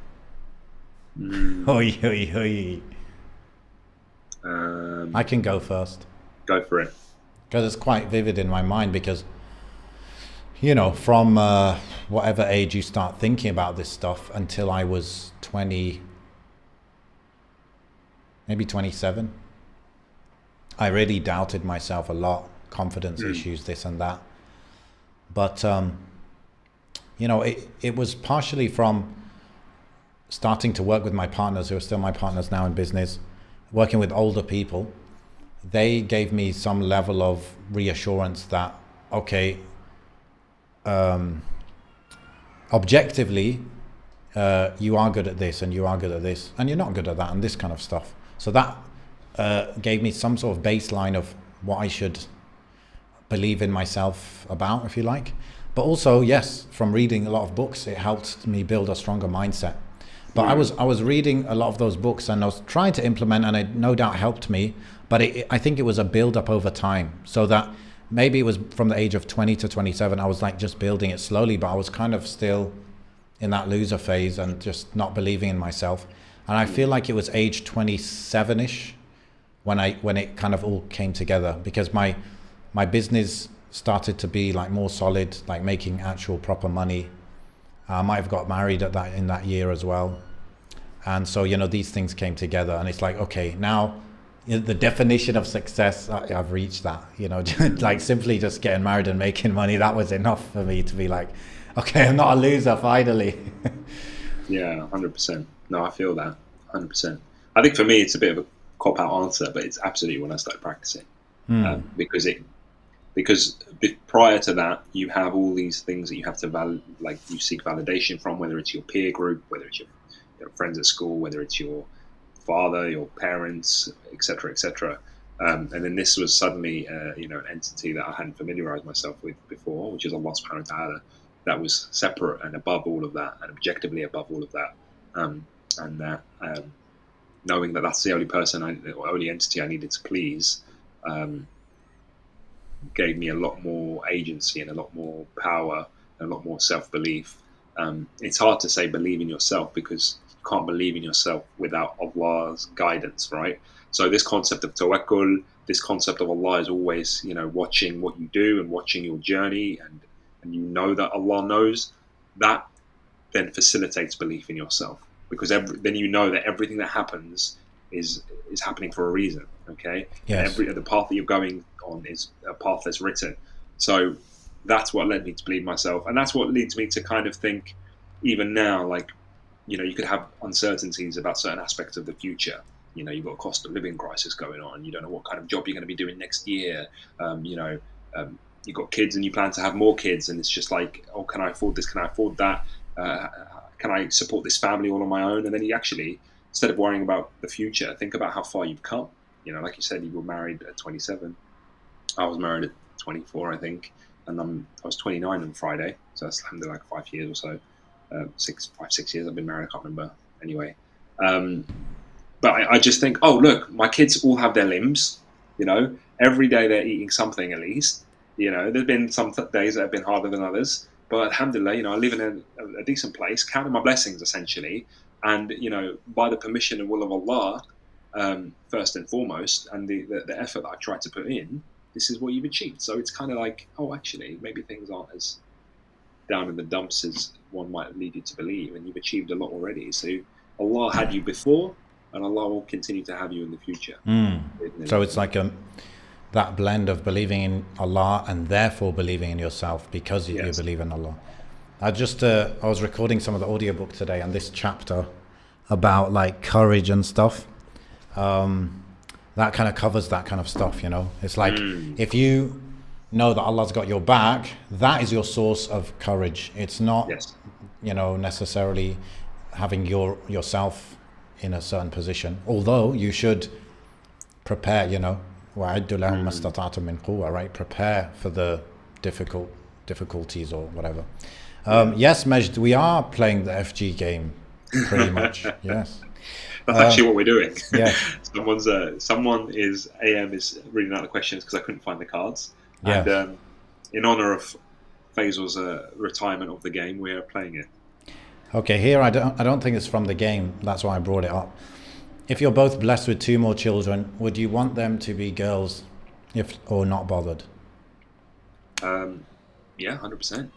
[SPEAKER 2] Hoi, hoi, hoi. I can go first.
[SPEAKER 1] Go for it.
[SPEAKER 2] Because it's quite vivid in my mind, because from whatever age you start thinking about this stuff until I was 20, maybe 27, I really doubted myself a lot, confidence issues, this and that. But it was partially from starting to work with my partners, who are still my partners now in business, working with older people. They gave me some level of reassurance that, okay, objectively, you are good at this and you are good at this and you're not good at that and this kind of stuff. So that gave me some sort of baseline of what I should believe in myself about, if you like. But also, yes, from reading a lot of books, it helped me build a stronger mindset. But I was reading a lot of those books and I was trying to implement, and it no doubt helped me. But I think it was a build up over time, so that maybe it was from the age of 20 to 27, I was like just building it slowly, but I was kind of still in that loser phase and just not believing in myself. And I feel like it was age 27-ish when it kind of all came together, because my business started to be like more solid, like making actual proper money. I might have got married in that year as well. And so, these things came together, and it's like, okay, now the definition of success, I've reached that, like simply just getting married and making money. That was enough for me to be like, okay, I'm not a loser finally.
[SPEAKER 1] Yeah, 100%. No, I feel that 100%. I think for me, it's a bit of a cop-out answer, but it's absolutely when I started practicing, because prior to that, you have all these things that you have to you seek validation from, whether it's your peer group, whether it's your friends at school, whether it's your father, your parents, etc., etc. And then this was suddenly, an entity that I hadn't familiarized myself with before, which is Allah subhanahu wa ta'ala, that was separate and above all of that, and objectively above all of that. Knowing that that's the only only entity I needed to please, gave me a lot more agency and a lot more power and a lot more self-belief. It's hard to say believe in yourself, because you can't believe in yourself without Allah's guidance, right? So this concept of tawakkul, this concept of Allah is always, watching what you do and watching your journey, and that Allah knows, that then facilitates belief in yourself, because then that everything that happens is happening for a reason. Okay.
[SPEAKER 2] Yes.
[SPEAKER 1] The path that you're going on is a path that's written. So that's what led me to believe myself, and that's what leads me to kind of think, even now, like, you could have uncertainties about certain aspects of the future. You've got a cost of living crisis going on. You don't know what kind of job you're going to be doing next year. You've got kids and you plan to have more kids, and it's just like, oh, can I afford this? Can I afford that? Can I support this family all on my own? And then you actually, instead of worrying about the future, think about how far you've come. Like you said, you were married at 27. I was married at 24, I think, and I was 29 on Friday. So that's like 5 years or so. 6 years I've been married. I can't remember. Anyway, but I just think, oh, look, my kids all have their limbs. Every day they're eating something at least. There's been some days that have been harder than others, but alhamdulillah, I live in a decent place, counting my blessings essentially, and by the permission and will of Allah, first and foremost, and the effort that I tried to put in, this is what you've achieved. So it's kind of like, oh, actually, maybe things aren't as down in the dumps as one might lead you to believe, and you've achieved a lot already. So Allah had you before, and Allah will continue to have you in the future.
[SPEAKER 2] So it's like that blend of believing in Allah and therefore believing in yourself because you believe in Allah. I was recording some of the audiobook today, and this chapter about like courage and stuff, that kind of covers that kind of stuff. It's like, if you know that Allah's got your back, that is your source of courage. It's not, necessarily having yourself in a certain position, although you should prepare, right? Prepare for the difficulties or whatever. Yes, Majd, we are playing the FG game pretty much. Yes.
[SPEAKER 1] That's actually what we're doing.
[SPEAKER 2] Yeah.
[SPEAKER 1] Someone is reading out the questions because I couldn't find the cards.
[SPEAKER 2] Yeah.
[SPEAKER 1] And in honor of Faisal's retirement of the game, we are playing it.
[SPEAKER 2] Okay, here I don't think it's from the game. That's why I brought it up. If you're both blessed with 2 more children, would you want them to be girls, or not bothered?
[SPEAKER 1] Yeah, 100%.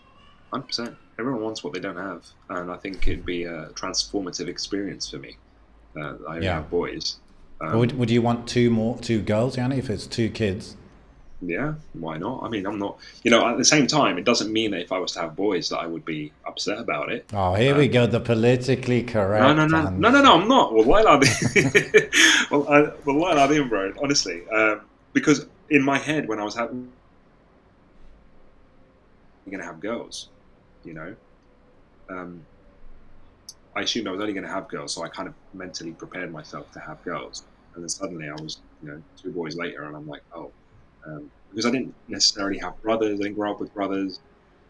[SPEAKER 1] 100%. Everyone wants what they don't have, and I think it'd be a transformative experience for me. I only have boys.
[SPEAKER 2] Would you want 2 girls, Yanni, if it's 2 kids?
[SPEAKER 1] Yeah, why not? I mean, I'm not, at the same time, it doesn't mean that if I was to have boys that I would be upset about it.
[SPEAKER 2] Oh, here we go, the politically correct.
[SPEAKER 1] No, I'm not. Wallahi al-Azim, bro, honestly. Because in my head, when I was having, you're going to have girls, I assumed I was only going to have girls, so I kind of mentally prepared myself to have girls. And then suddenly I was, 2 boys later, and I'm like, oh, because I didn't necessarily have brothers. I didn't grow up with brothers.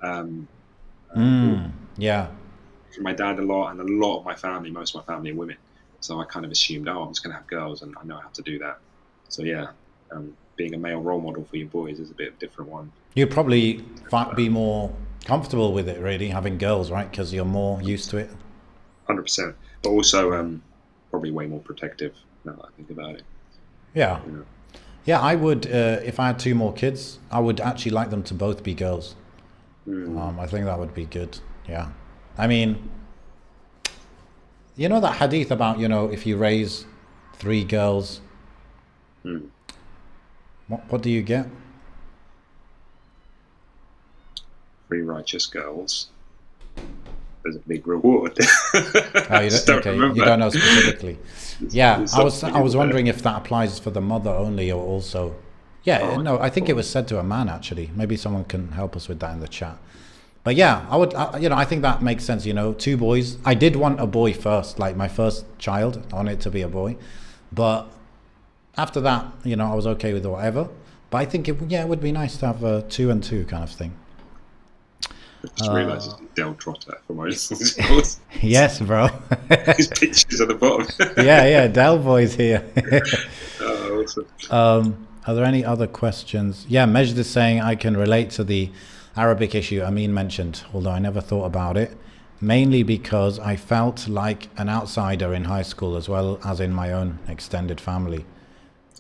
[SPEAKER 1] Um, we
[SPEAKER 2] Yeah.
[SPEAKER 1] were my dad a lot, and a lot of my family, most of my family are women. So I kind of assumed, oh, I'm just going to have girls, and I know how to do that. So yeah, being a male role model for your boys is a bit of a different one.
[SPEAKER 2] You'd probably be more comfortable with it, really, having girls, right? Because you're more used to it.
[SPEAKER 1] 100%, but also
[SPEAKER 2] Yeah.
[SPEAKER 1] probably way more protective now that I think about it.
[SPEAKER 2] Yeah.
[SPEAKER 1] You know?
[SPEAKER 2] Yeah, I would, if I had 2 more kids, I would actually like them to both be girls. I think that would be good. Yeah. I mean, you know that hadith about, if you raise 3 girls,
[SPEAKER 1] Mm.
[SPEAKER 2] what do you get?
[SPEAKER 1] 3 righteous girls. There's a big reward.
[SPEAKER 2] Oh, you don't,
[SPEAKER 1] Don't
[SPEAKER 2] okay, you
[SPEAKER 1] remember.
[SPEAKER 2] don't know specifically. Yeah,
[SPEAKER 1] There's
[SPEAKER 2] I
[SPEAKER 1] something
[SPEAKER 2] was
[SPEAKER 1] in there.
[SPEAKER 2] wondering if that applies for the mother only or also. Yeah,
[SPEAKER 1] Oh,
[SPEAKER 2] no, I think it was said to a man actually. Maybe someone can help us with that in the chat. But yeah, I would, I think that makes sense. 2 boys. I did want a boy first, like my first child. I wanted it to be a boy, but after that, I was okay with whatever. But I think it would be nice to have a 2 and 2 kind of thing.
[SPEAKER 1] I just realised it's Del Trotter from my little skills.
[SPEAKER 2] Yes, bro.
[SPEAKER 1] His pictures at the bottom.
[SPEAKER 2] Yeah, Del Boy's here.
[SPEAKER 1] Oh, awesome.
[SPEAKER 2] Are there any other questions? Yeah, Majd is saying I can relate to the Arabic issue Amin mentioned, although I never thought about it, mainly because I felt like an outsider in high school as well as in my own extended family.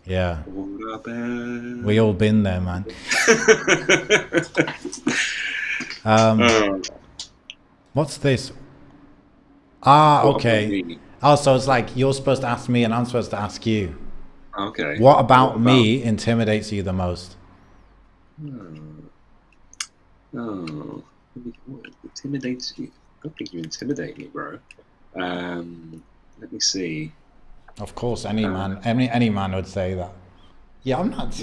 [SPEAKER 2] Yeah, we all been there, man. What's this? Ah,
[SPEAKER 1] What about
[SPEAKER 2] okay.
[SPEAKER 1] me?
[SPEAKER 2] Oh, so it's like you're supposed to ask me and I'm supposed to ask you.
[SPEAKER 1] Okay.
[SPEAKER 2] What about me intimidates you the most?
[SPEAKER 1] Oh, what intimidates you? I don't think you intimidate me, bro. Let me see.
[SPEAKER 2] Of course, any man would say that. Yeah, I'm not.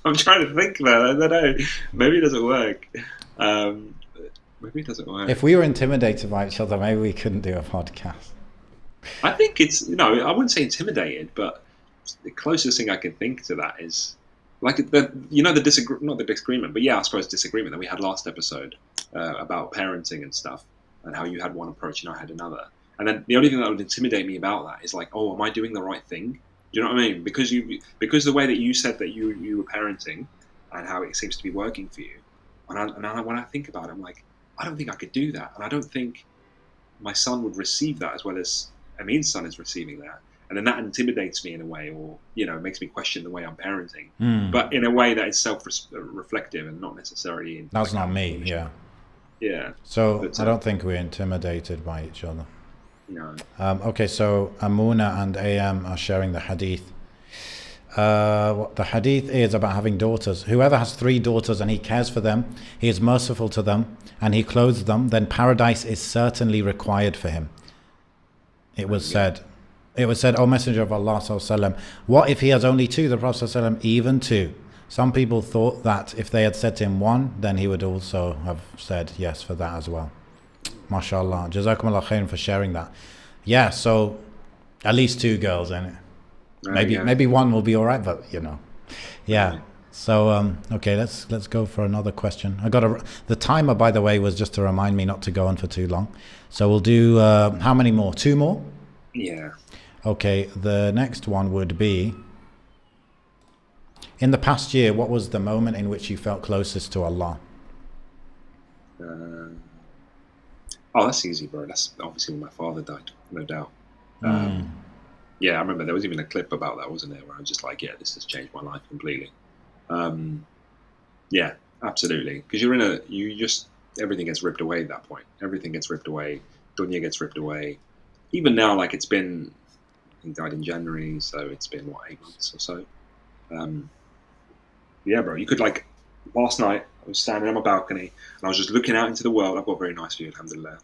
[SPEAKER 1] I'm trying to think, man. I don't know. Maybe it doesn't work. Maybe it doesn't work.
[SPEAKER 2] If we were intimidated by each other, maybe we couldn't do a podcast.
[SPEAKER 1] I think it's I wouldn't say intimidated, but the closest thing I can think to that is like not the disagreement, but yeah, I suppose disagreement that we had last episode about parenting and stuff, and how you had one approach and I had another. And then the only thing that would intimidate me about that is like, oh, am I doing the right thing? Do you know what I mean? Because the way that you said that you were parenting and how it seems to be working for you, and when I think about it, I'm like, I don't think I could do that, and I don't think my son would receive that as well as Amin's son is receiving that. And then that intimidates me in a way, or makes me question the way I'm parenting, but in a way that is self-reflective and not necessarily.
[SPEAKER 2] That's not me. Yeah.
[SPEAKER 1] Yeah.
[SPEAKER 2] So
[SPEAKER 1] But,
[SPEAKER 2] I don't think we're intimidated by each other.
[SPEAKER 1] No.
[SPEAKER 2] Okay, so Amuna and AM are sharing the hadith. What the hadith is about having daughters. Whoever has 3 daughters and he cares for them, he is merciful to them, and he clothes them, then paradise is certainly required for him. It was said, O Messenger of Allah sallam, what if he has only 2? The Prophet sallam, even 2. Some people thought that if they had said to him 1, then he would also have said yes for that as well. MashaAllah. Jazakumullah khairan for sharing that. Yeah, so at least 2 girls, innit? Maybe 1 will be all right, but yeah. So okay, let's go for another question. The timer, by the way, was just to remind me not to go on for too long. So we'll do how many more? 2 more?
[SPEAKER 1] Yeah.
[SPEAKER 2] Okay, the next one would be, in the past year, what was the moment in which you felt closest to Allah?
[SPEAKER 1] That's easy, bro. That's obviously when my father died, no doubt. Yeah, I remember there was even a clip about that, wasn't there? Where I was just like, yeah, this has changed my life completely. Yeah, absolutely. Because everything gets ripped away at that point. Everything gets ripped away. Dunya gets ripped away. Even now, like it's been, he died in January, so it's been, 8 months or so. Yeah, bro, you could last night, I was standing on my balcony and I was just looking out into the world. I've got a very nice view, alhamdulillah.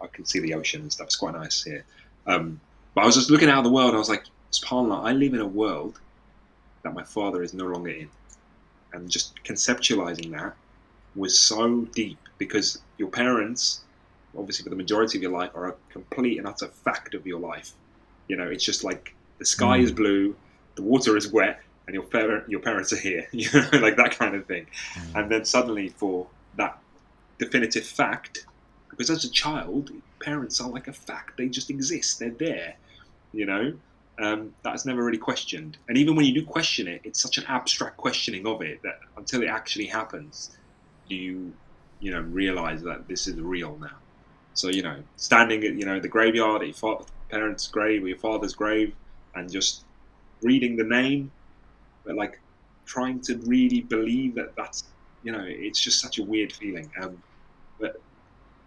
[SPEAKER 1] I can see the ocean and stuff. It's quite nice here. But I was just looking out of the world and I was like, subhanAllah, I live in a world that my father is no longer in. And just conceptualizing that was so deep, because your parents obviously for the majority of your life, are a complete and utter fact of your life. You know, it's just like the sky is blue, the water is wet, and your parents are here. You know, like that kind of thing. And then suddenly, for that definitive fact, because as a child, parents are like a fact. They just exist. They're there. You know, that's never really questioned. And even when you do question it, it's such an abstract questioning of it that until it actually happens, you realize that this is real now. So, standing at, the graveyard at your parents' grave or your father's grave and just reading the name, but like trying to really believe that that's, it's just such a weird feeling. But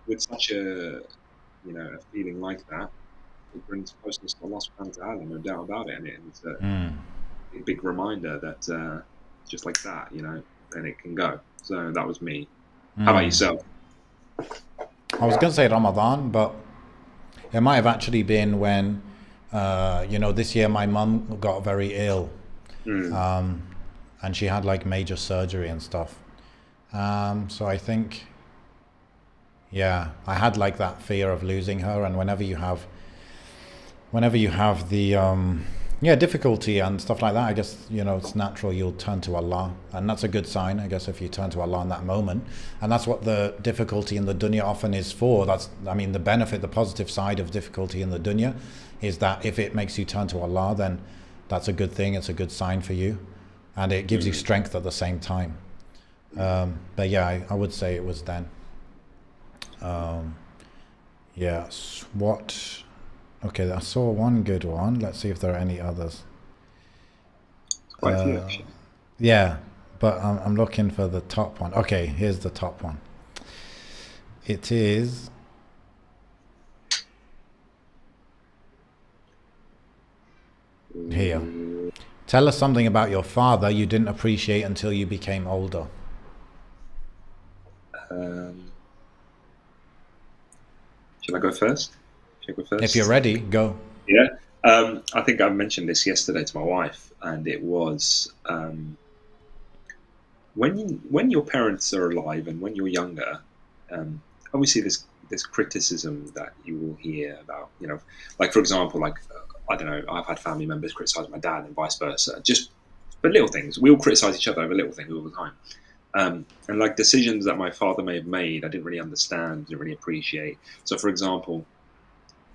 [SPEAKER 1] with such a feeling like that, it brings closeness to Allah subhanahu wa ta'ala, no doubt about it. And it's a big reminder that just like that, then it can go. So that was me. How about yourself?
[SPEAKER 2] I was going to say Ramadan, but it might have actually been when, this year my mum got very ill. And she had like major surgery and stuff. So I think, I had like that fear of losing her. And whenever you have the difficulty and stuff like that, I guess it's natural you'll turn to Allah, and that's a good sign, I guess, if you turn to Allah in that moment. And that's what the difficulty in the dunya often is for. The benefit, the positive side of difficulty in the dunya is that if it makes you turn to Allah, then that's a good thing. It's a good sign for you, and it gives you strength at the same time. But yeah, I would say it was then. Okay, I saw one good one. Let's see if there are any others.
[SPEAKER 1] Quite a few, actually.
[SPEAKER 2] Yeah, but I'm looking for the top one. Okay, here's the top one. It is... Here. Tell us something about your father you didn't appreciate until you became older.
[SPEAKER 1] Should I go first?
[SPEAKER 2] If you're ready, go.
[SPEAKER 1] Yeah. I think I mentioned this yesterday to my wife, and it was when your parents are alive and when you're younger, obviously there's criticism that you will hear about, like for example, I don't know, I've had family members criticize my dad and vice versa, just for little things. We all criticize each other over little things all the time. And like decisions that my father may have made, I didn't really understand, didn't really appreciate. So for example,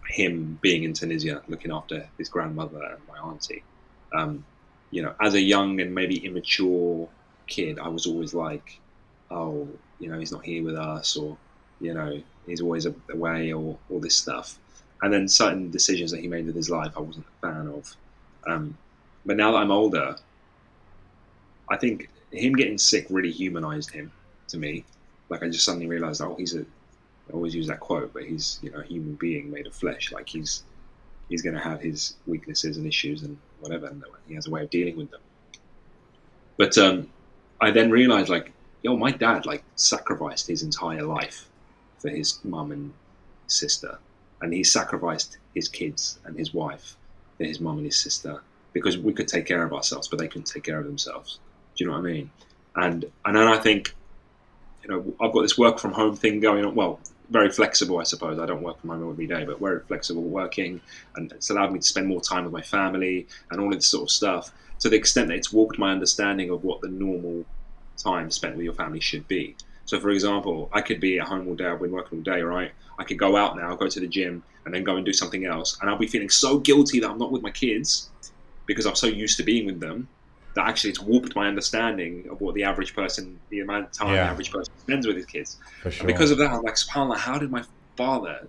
[SPEAKER 1] him being in Tunisia, looking after his grandmother and my auntie, as a young and maybe immature kid, I was always like, oh, he's not here with us, or, he's always away, or all this stuff. And then certain decisions that he made with his life, I wasn't a fan of. But now that I'm older, I think him getting sick really humanized him to me. Like I just suddenly realized, oh, I always use that quote, but he's a human being made of flesh. Like he's going to have his weaknesses and issues and whatever, and he has a way of dealing with them. But I then realized, like, my dad sacrificed his entire life for his mum and sister, and he sacrificed his kids and his wife for his mum and his sister, because we could take care of ourselves, but they couldn't take care of themselves. Do you know what I mean? And then I think, I've got this work from home thing going on. Well, very flexible, I suppose. I don't work from home every day, but very flexible working, and it's allowed me to spend more time with my family and all of this sort of stuff, to the extent that it's warped my understanding of what the normal time spent with your family should be. So for example, I could be at home all day, I've been working all day, right? I could go out now, go to the gym, and then go and do something else, and I'll be feeling so guilty that I'm not with my kids because I'm so used to being with them, that actually it's warped my understanding of what the average person, the amount of time the average person spends with his kids.
[SPEAKER 2] For sure.
[SPEAKER 1] And because of that, I'm like, subhanAllah, how did my father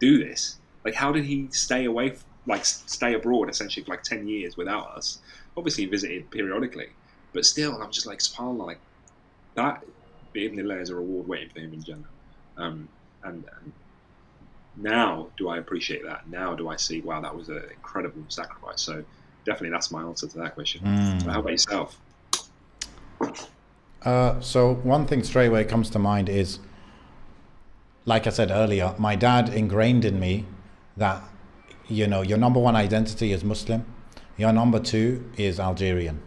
[SPEAKER 1] do this? Like, how did he stay away, stay abroad essentially for like 10 years without us? Obviously he visited periodically, but still, I'm just like, subhanAllah, like that, bi'idhnillah, is a reward waiting for him in Jannah. And now do I appreciate that? Now do I see, wow, that was an incredible sacrifice. So definitely that's my answer to that question. So how about yourself?
[SPEAKER 2] So one thing straight away comes to mind is, like I said earlier, my dad ingrained in me that, your number one identity is Muslim, your number two is Algerian.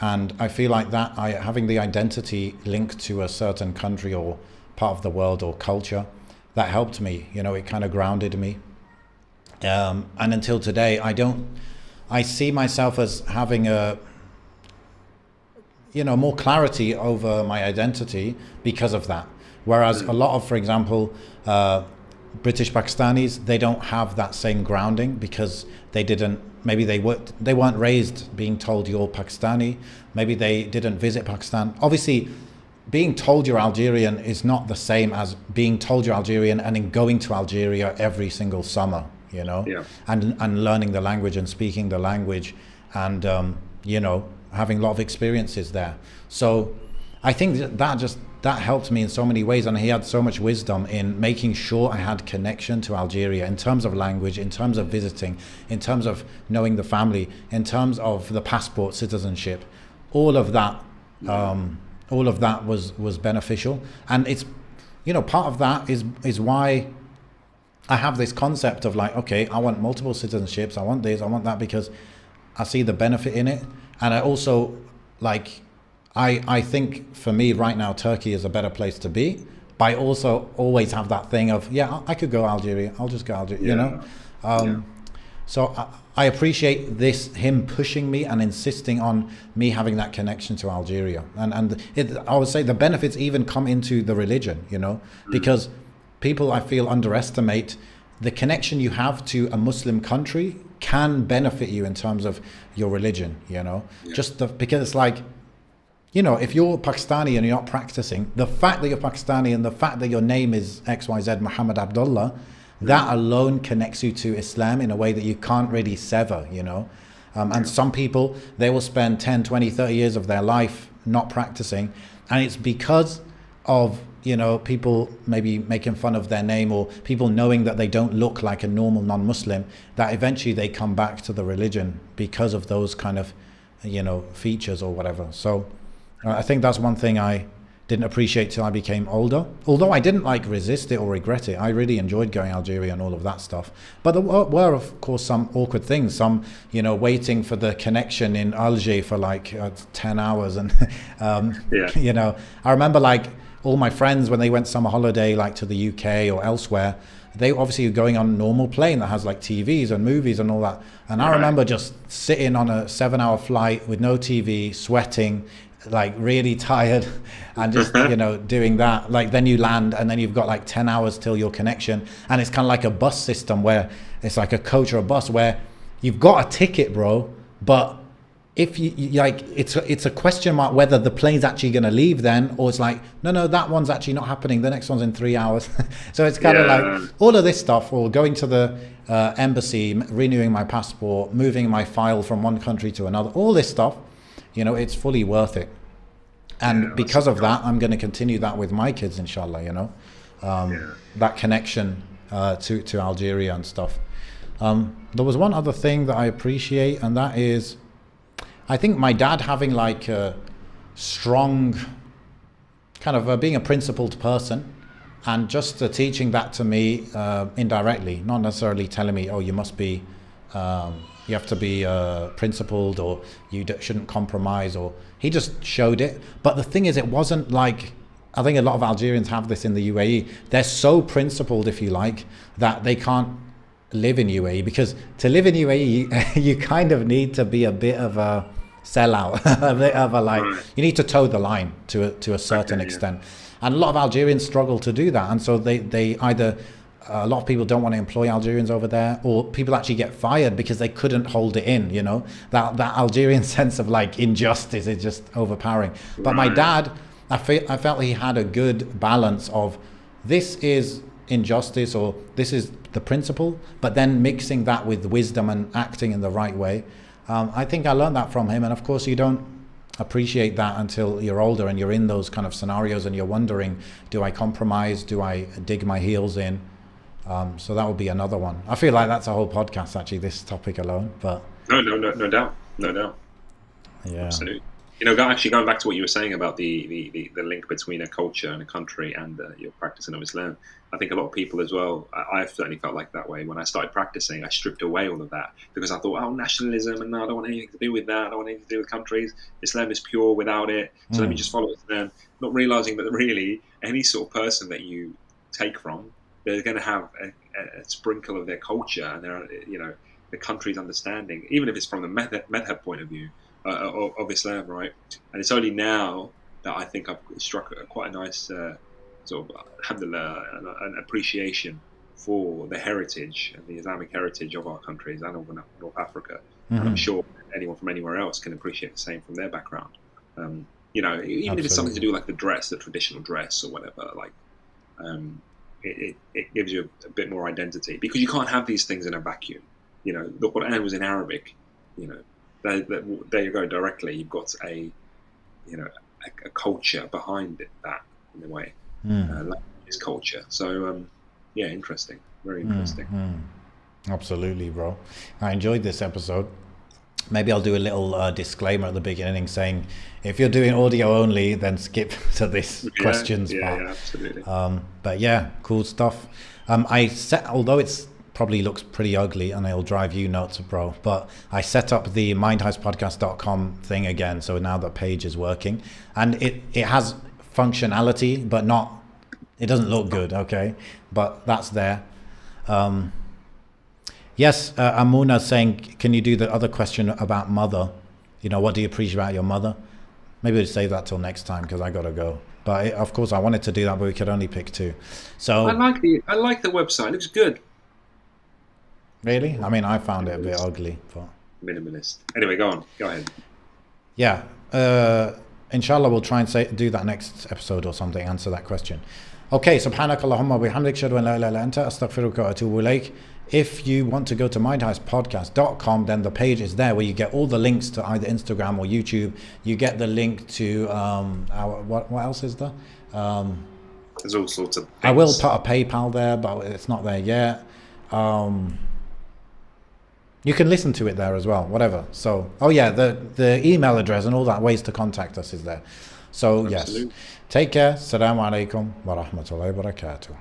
[SPEAKER 2] And I feel like that having the identity linked to a certain country or part of the world or culture, that helped me. You know, it kind of grounded me. And until today, I see myself as having more clarity over my identity because of that. Whereas a lot of, for example, British Pakistanis, they don't have that same grounding because maybe they weren't raised being told you're Pakistani. Maybe they didn't visit Pakistan. Obviously, being told you're Algerian is not the same as being told you're Algerian and then going to Algeria every single summer,
[SPEAKER 1] Yeah.
[SPEAKER 2] and learning the language and speaking the language, and having a lot of experiences there. So I think that helped me in so many ways, and he had so much wisdom in making sure I had connection to Algeria in terms of language, in terms of visiting, in terms of knowing the family, in terms of the passport, citizenship. All of that was beneficial, and it's part of that is why I have this concept of like, okay, I want multiple citizenships, I want this, I want that, because I see the benefit in it. And I also I think for me right now, Turkey is a better place to be. But I also always have that thing of, I could go Algeria. I'll just go Algeria, So I appreciate him pushing me and insisting on me having that connection to Algeria. And I would say the benefits even come into the religion, because people, I feel, underestimate the connection you have to a Muslim country can benefit you in terms of your religion, because it's like, if you're Pakistani and you're not practicing, the fact that you're Pakistani and the fact that your name is XYZ Muhammad Abdullah, that alone connects you to Islam in a way that you can't really sever, And some people, they will spend 10, 20, 30 years of their life not practicing. And it's because of, people maybe making fun of their name, or people knowing that they don't look like a normal non-Muslim, that eventually they come back to the religion because of those kind of, features or whatever. So I think that's one thing I didn't appreciate till I became older. Although I didn't resist it or regret it. I really enjoyed going Algeria and all of that stuff. But there were of course some awkward things. Some, waiting for the connection in Alger for 10 hours. And, I remember all my friends, when they went summer holiday, to the UK or elsewhere, they obviously were going on a normal plane that has TVs and movies and all that. And I remember just sitting on a 7-hour flight with no TV, sweating, really tired, and just doing that. Then you land, and then you've got 10 hours till your connection, and it's kind of like a bus system where it's like a coach or a bus where you've got a ticket, bro, but if you it's a question mark whether the plane's actually going to leave then, or it's no, that one's actually not happening, the next one's in 3 hours. So it's kind of all of this stuff, or going to the embassy, renewing my passport, moving my file from one country to another, all this stuff, it's fully worth it. And because of that, I'm going to continue that with my kids, inshallah, that connection to Algeria and stuff. There was one other thing that I appreciate, and that is, I think my dad having a strong kind of being a principled person, and just teaching that to me indirectly, not necessarily telling me, oh, you must be, you have to be principled, or you shouldn't compromise, or he just showed it. But the thing is, it wasn't I think a lot of Algerians have this in the UAE. They're so principled, if you like, that they can't live in UAE, because to live in UAE, you kind of need to be a bit of a sellout, a bit of you need to toe the line to a certain extent. And a lot of Algerians struggle to do that, and so they either a lot of people don't want to employ Algerians over there, or people actually get fired because they couldn't hold it in. That Algerian sense of injustice is just overpowering. But my dad, I felt he had a good balance of, this is injustice, or this is the principle, but then mixing that with wisdom and acting in the right way. I think I learned that from him. And of course, you don't appreciate that until you're older and you're in those kind of scenarios and you're wondering, do I compromise? Do I dig my heels in? So that would be another one. I feel like that's a whole podcast, actually, this topic alone. But
[SPEAKER 1] no doubt. Yeah, absolutely. Actually going back to what you were saying about the link between a culture and a country and your practicing of Islam, I think a lot of people as well, I've certainly felt like that way. When I started practicing, I stripped away all of that, because I thought, nationalism, and I don't want anything to do with that. I don't want anything to do with countries. Islam is pure without it, so let me just follow Islam. Not realizing that really any sort of person that you take from they're going to have a sprinkle of their culture and the country's understanding, even if it's from the madhab point of view of Islam, right? And it's only now that I think I've struck quite a nice sort of, alhamdulillah, an appreciation for the heritage and the Islamic heritage of our countries and of North Africa. Mm-hmm. And I'm sure anyone from anywhere else can appreciate the same from their background. Even Absolutely. If it's something to do like the dress, the traditional dress or whatever, like it gives you a bit more identity, because you can't have these things in a vacuum. The Quran was in Arabic. There you go, directly. You've got a culture behind it, that in a way, language culture. So interesting, very interesting.
[SPEAKER 2] Absolutely, bro. I enjoyed this episode. Maybe I'll do a little disclaimer at the beginning saying, if you're doing audio only, then skip to this questions part.
[SPEAKER 1] Yeah, absolutely.
[SPEAKER 2] But yeah, cool stuff. Although it's probably looks pretty ugly and it'll drive you nuts, bro, but I set up the mindheispodcast.com thing again, so now the page is working, and it has functionality, but it doesn't look good, okay? But that's there. Yes, Amuna saying, can you do the other question about mother? What do you appreciate about your mother? Maybe we'll save that till next time, because I gotta go. But of course I wanted to do that, but we could only pick 2. So
[SPEAKER 1] I like the website. It looks good.
[SPEAKER 2] Really? I mean, I found it a bit ugly. But
[SPEAKER 1] minimalist. Anyway, go ahead.
[SPEAKER 2] Yeah. Inshallah, we'll try and do that next episode or something, answer that question. Okay, subhanakallahumma bihamdik, ashhadu an la ilaha illa anta, astaghfiruka wa atubu ilaik. If you want to go to mindheispodcast.com, then the page is there where you get all the links to either Instagram or YouTube. You get the link to what else is there?
[SPEAKER 1] There's all sorts of things.
[SPEAKER 2] I will put a PayPal there, but it's not there yet. You can listen to it there as well, whatever. So, the email address and all that ways to contact us is there. So, Absolutely. Yes. Take care. Assalamu alaikum wa rahmatullahi wa barakatuh.